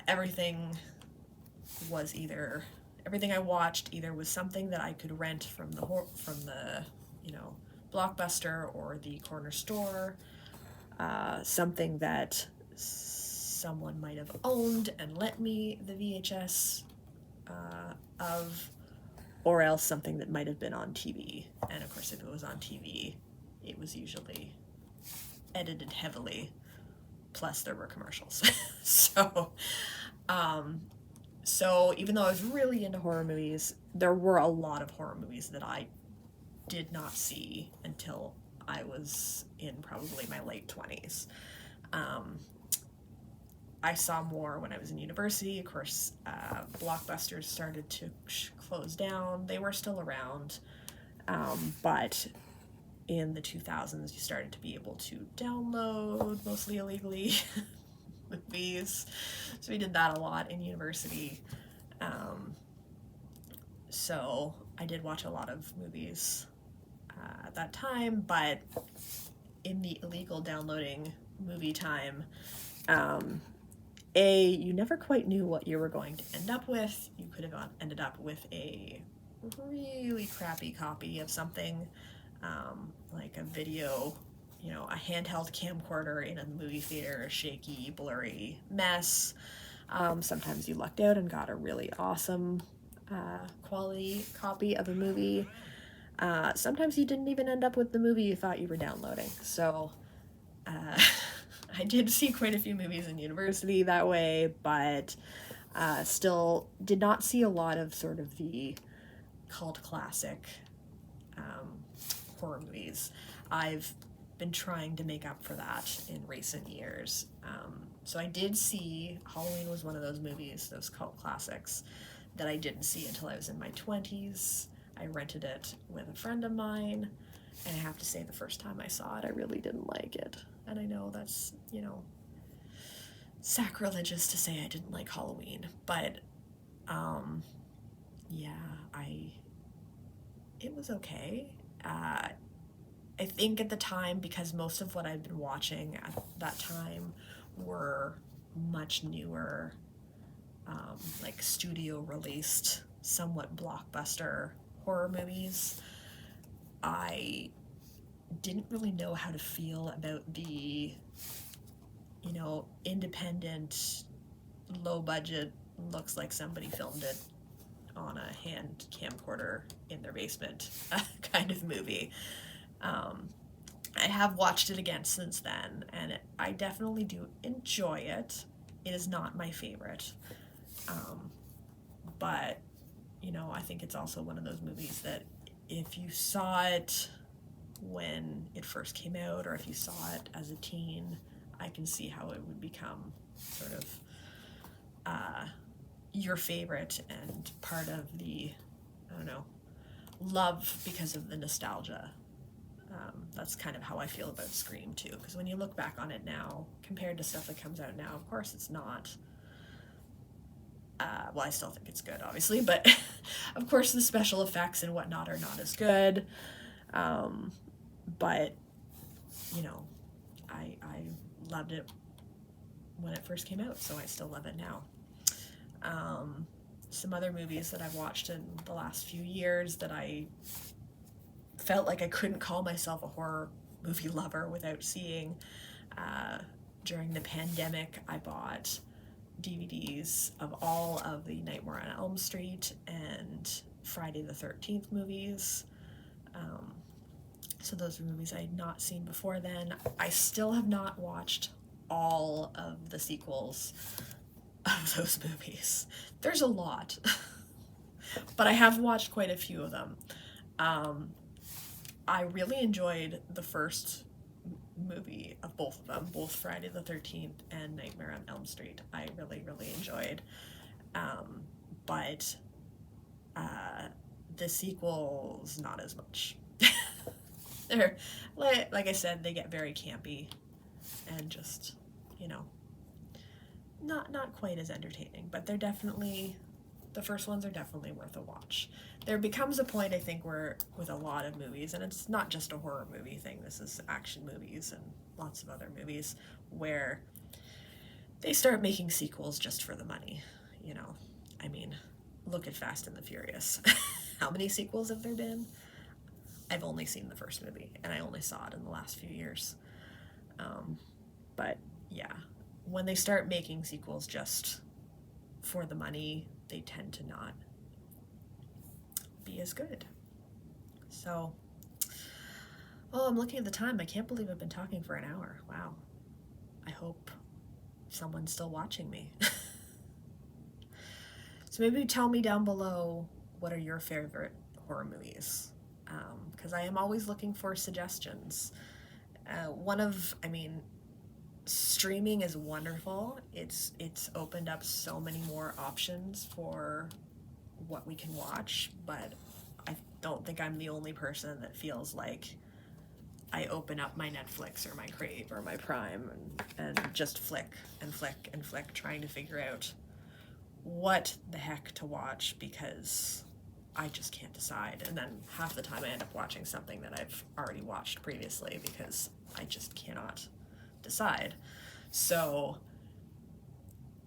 everything I watched either was something that I could rent from the Blockbuster or the corner store, something that someone might have owned and lent me the VHS of, or else something that might have been on TV. And of course, if it was on TV, it was usually edited heavily, plus there were commercials. So even though I was really into horror movies, there were a lot of horror movies that I did not see until I was in probably my late 20s. I saw more when I was in university. Of course, Blockbusters started to close down. They were still around, but in the 2000s, you started to be able to download, mostly illegally, movies. So we did that a lot in university. So I did watch a lot of movies at that time, but in the illegal downloading movie time, you never quite knew what you were going to end up with. You could have ended up with a really crappy copy of something, like a video, a handheld camcorder in a movie theater, a shaky, blurry mess. Sometimes you lucked out and got a really awesome quality copy of a movie. Sometimes you didn't even end up with the movie you thought you were downloading. So I did see quite a few movies in university that way, but still did not see a lot of sort of the cult classic horror movies. I've been trying to make up for that in recent years. So I did see, Halloween was one of those movies, those cult classics, that I didn't see until I was in my 20s. I rented it with a friend of mine, and I have to say the first time I saw it, I really didn't like it. And I know that's, sacrilegious to say I didn't like Halloween, but it was okay. I think at the time, because most of what I'd been watching at that time were much newer, like studio released, somewhat blockbuster horror movies, I didn't really know how to feel about the, independent, low budget, looks like somebody filmed it on a hand camcorder in their basement kind of movie. I have watched it again since then, and I definitely do enjoy it. It is not my favorite. But, I think it's also one of those movies that if you saw it when it first came out, or if you saw it as a teen, I can see how it would become sort of your favorite and part of the, love because of the nostalgia. That's kind of how I feel about Scream too, because when you look back on it now, compared to stuff that comes out now, of course it's not Well, I still think it's good, obviously, but of course the special effects and whatnot are not as good. But, you know, I loved it when it first came out, so I still love it now. Some other movies that I've watched in the last few years that I felt like I couldn't call myself a horror movie lover without seeing. During the pandemic, I bought DVDs of all of the Nightmare on Elm Street and Friday the 13th movies. So those are movies I had not seen before then. I still have not watched all of the sequels of those movies. There's a lot, but I have watched quite a few of them. I really enjoyed the first movie of both of them, both Friday the 13th and Nightmare on Elm Street. I really, really enjoyed. But the sequels, not as much. They're, like I said, they get very campy and just, you know, not quite as entertaining, but they're definitely, the first ones are definitely worth a watch. There becomes a point, I think, where with a lot of movies, and it's not just a horror movie thing, this is action movies and lots of other movies, where they start making sequels just for the money, you know. I mean, look at Fast and the Furious. How many sequels have there been? I've only seen the first movie, and I only saw it in the last few years. But yeah, when they start making sequels just for the money, they tend to not be as good. So, oh, I'm looking at the time. I can't believe I've been talking for an hour. Wow. I hope someone's still watching me. So maybe tell me down below, what are your favorite horror movies? Because I am always looking for suggestions. Streaming is wonderful. It's opened up so many more options for what we can watch, but I don't think I'm the only person that feels like I open up my Netflix or my Crave or my Prime and just flick and flick and flick, trying to figure out what the heck to watch, because I just can't decide. And then half the time I end up watching something that I've already watched previously because I just cannot decide. So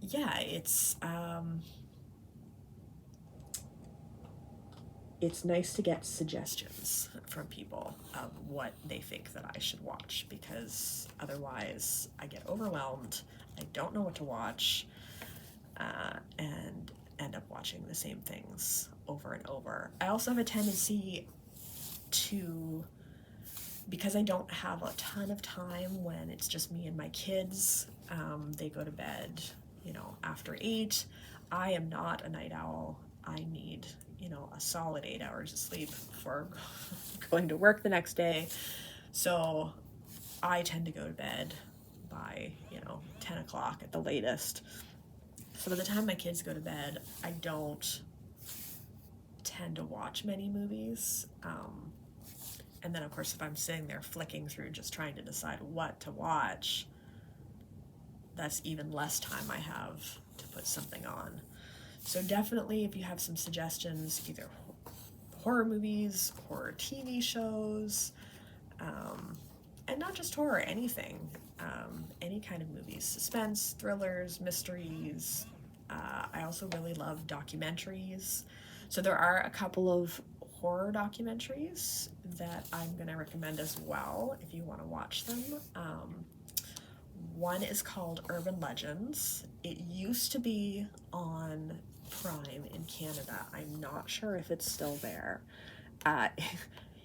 yeah, it's nice to get suggestions from people of what they think that I should watch, because otherwise I get overwhelmed, I don't know what to watch, and end up watching the same things over and over. I also have a tendency to, because I don't have a ton of time when it's just me and my kids, they go to bed, you know, after 8. I am not a night owl. I need, you know, a solid 8 hours of sleep before going to work the next day. So I tend to go to bed by, 10 o'clock at the latest. So by the time my kids go to bed, I don't tend to watch many movies. And then, of course, if I'm sitting there flicking through just trying to decide what to watch, that's even less time I have to put something on. So definitely, if you have some suggestions, either horror movies, horror TV shows, and not just horror, anything, any kind of movies, suspense, thrillers, mysteries. I also really love documentaries. So there are a couple of horror documentaries that I'm going to recommend as well if you want to watch them. One is called Urban Legends. It used to be on Prime in Canada. I'm not sure if it's still there.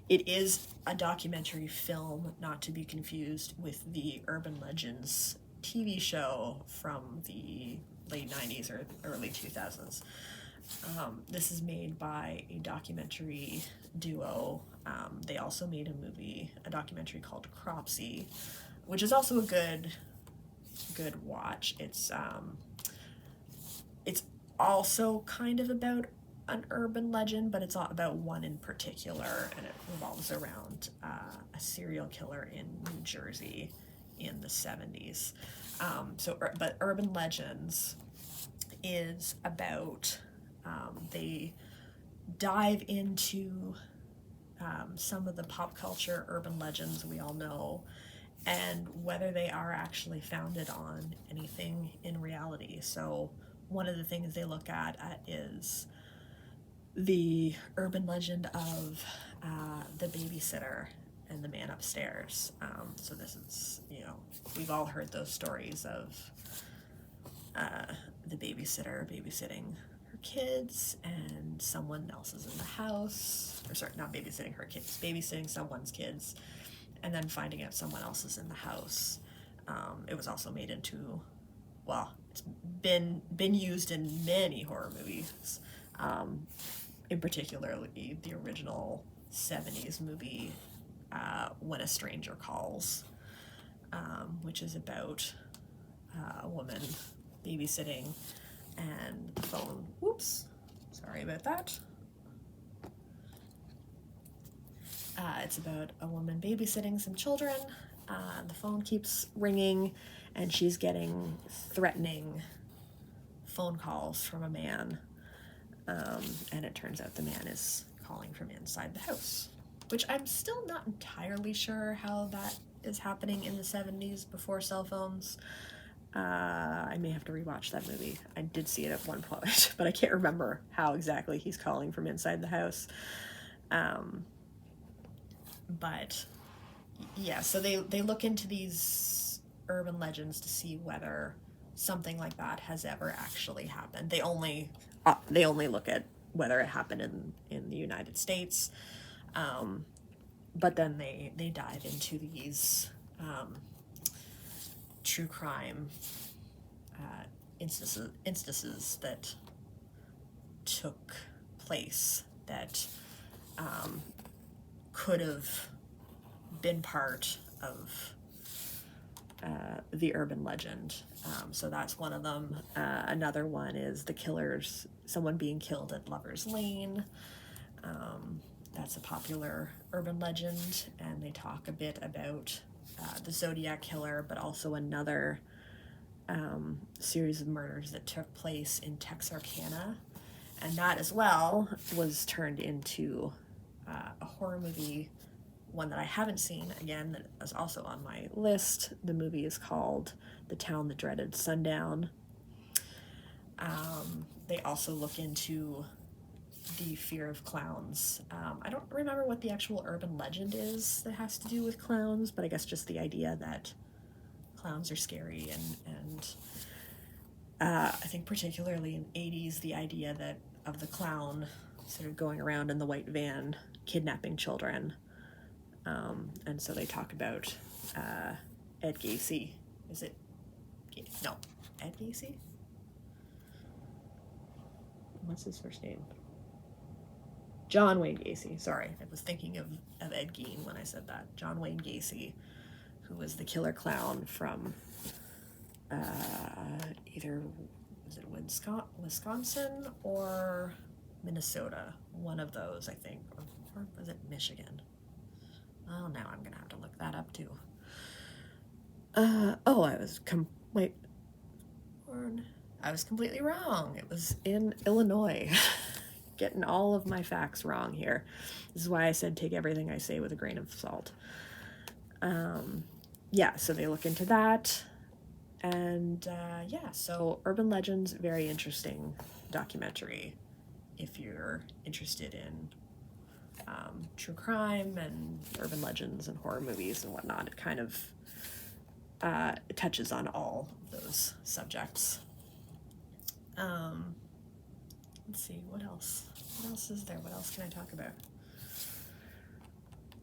It is a documentary film, not to be confused with the Urban Legends TV show from the late 90s or early 2000s. This is made by a documentary duo. They also made a documentary called Cropsy, which is also a good watch. It's also kind of about an urban legend, but it's all about one in particular, and it revolves around a serial killer in New Jersey in the 70s. But Urban Legends is about, they dive into some of the pop culture urban legends we all know, and whether they are actually founded on anything in reality. So one of the things they look at is the urban legend of the babysitter and the man upstairs. So this is, we've all heard those stories of the babysitter babysitting her kids and someone else is in the house, or sorry, not babysitting her kids, babysitting someone's kids, and then finding out someone else is in the house. It was also made into, well, it's been used in many horror movies, in particular the original 70s movie When a Stranger Calls, which is about a woman babysitting and the phone, whoops, sorry about that. It's about a woman babysitting some children. The phone keeps ringing and she's getting threatening phone calls from a man. And it turns out the man is calling from inside the house, which I'm still not entirely sure how that is happening in the 70s before cell phones. I may have to rewatch that movie. I did see it at one point, but I can't remember how exactly he's calling from inside the house. But yeah, so they look into these urban legends to see whether something like that has ever actually happened. They only look at whether it happened in the United States, but then they dive into these true crime instances that took place that could have been part of the urban legend. So that's one of them. Another one is the killers, someone being killed at Lover's Lane. That's a popular urban legend, and they talk a bit about the Zodiac Killer, but also another series of murders that took place in Texarkana, and that as well was turned into a horror movie, one that I haven't seen, again, that is also on my list. The movie is called The Town That Dreaded Sundown. They also look into the fear of clowns. I don't remember what the actual urban legend is that has to do with clowns, but I guess just the idea that clowns are scary, and I think particularly in the 80s, the idea that of the clown sort of going around in the white van kidnapping children. And so they talk about Ed Gacy. Is it? No, Ed Gacy? What's his first name? John Wayne Gacy. Sorry, I was thinking of Ed Gein when I said that. John Wayne Gacy, who was the killer clown from either, was it Wisconsin or Minnesota? One of those, I think. Or was it Michigan? Oh, now I'm gonna have to look that up too. I was completely wrong. It was in Illinois. Getting all of my facts wrong here. This is why I said take everything I say with a grain of salt. Yeah, so they look into that. And yeah, so Urban Legends, very interesting documentary if you're interested in true crime and urban legends and horror movies and whatnot. It kind of touches on all of those subjects. Let's see, what else? What else is there? What else can I talk about?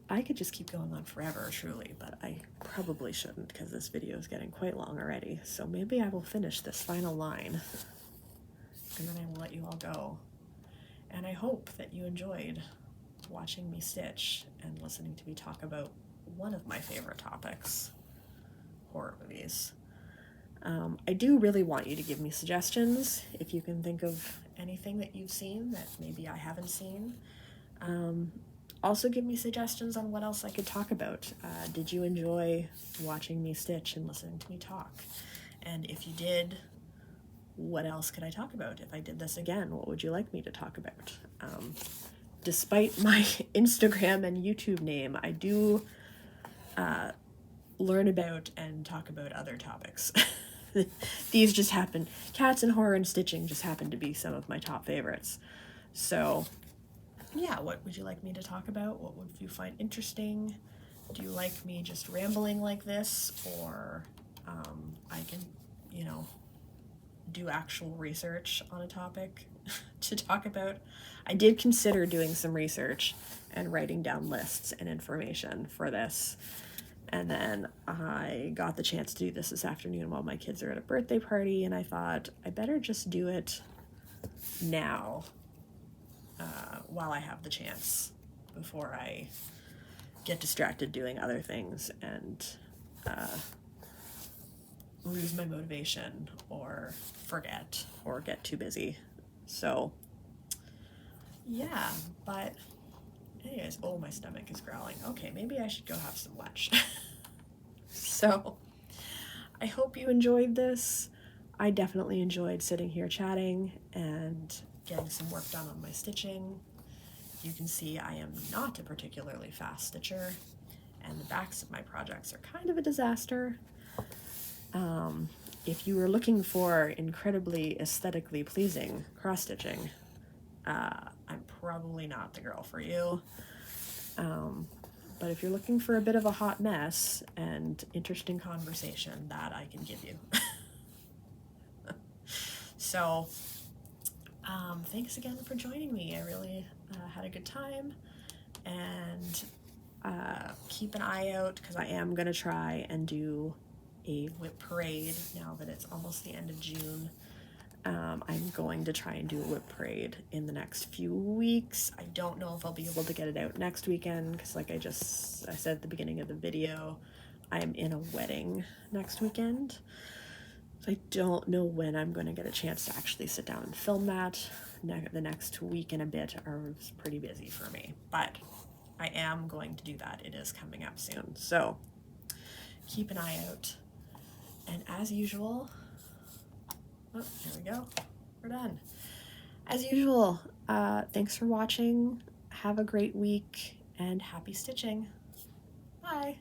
I could just keep going on forever, truly, but I probably shouldn't because this video is getting quite long already. So maybe I will finish this final line and then I will let you all go. And I hope that you enjoyed watching me stitch and listening to me talk about one of my favorite topics, horror movies. I do really want you to give me suggestions if you can think of anything that you've seen that maybe I haven't seen. Also give me suggestions on what else I could talk about. Did you enjoy watching me stitch and listening to me talk? And if you did, what else could I talk about? If I did this again, what would you like me to talk about? Despite my Instagram and YouTube name, I do learn about and talk about other topics. These just happen, cats and horror and stitching just happen to be some of my top favorites. So yeah, what would you like me to talk about? What would you find interesting? Do you like me just rambling like this, or I can, you know, do actual research on a topic to talk about? I did consider doing some research and writing down lists and information for this. And then I got the chance to do this afternoon while my kids are at a birthday party, and I thought I better just do it now while I have the chance, before I get distracted doing other things and lose my motivation or forget or get too busy. So yeah, but anyways, oh, my stomach is growling. Okay, maybe I should go have some lunch. So I hope you enjoyed this. I definitely enjoyed sitting here chatting and getting some work done on my stitching. You can see I am not a particularly fast stitcher, and the backs of my projects are kind of a disaster. If you were looking for incredibly aesthetically pleasing cross-stitching, I'm probably not the girl for you. But if you're looking for a bit of a hot mess and interesting conversation, that I can give you. So thanks again for joining me. I really had a good time, and keep an eye out, because I am going to try and do a whip parade now that it's almost the end of June. I'm going to try and do a whip parade in the next few weeks. I don't know if I'll be able to get it out next weekend, because like I said at the beginning of the video, I am in a wedding next weekend. So I don't know when I'm going to get a chance to actually sit down and film that. The next week and a bit are pretty busy for me, but I am going to do that. It is coming up soon, so keep an eye out. And as usual, oh, there we go, we're done. As usual, thanks for watching. Have a great week and happy stitching. Bye.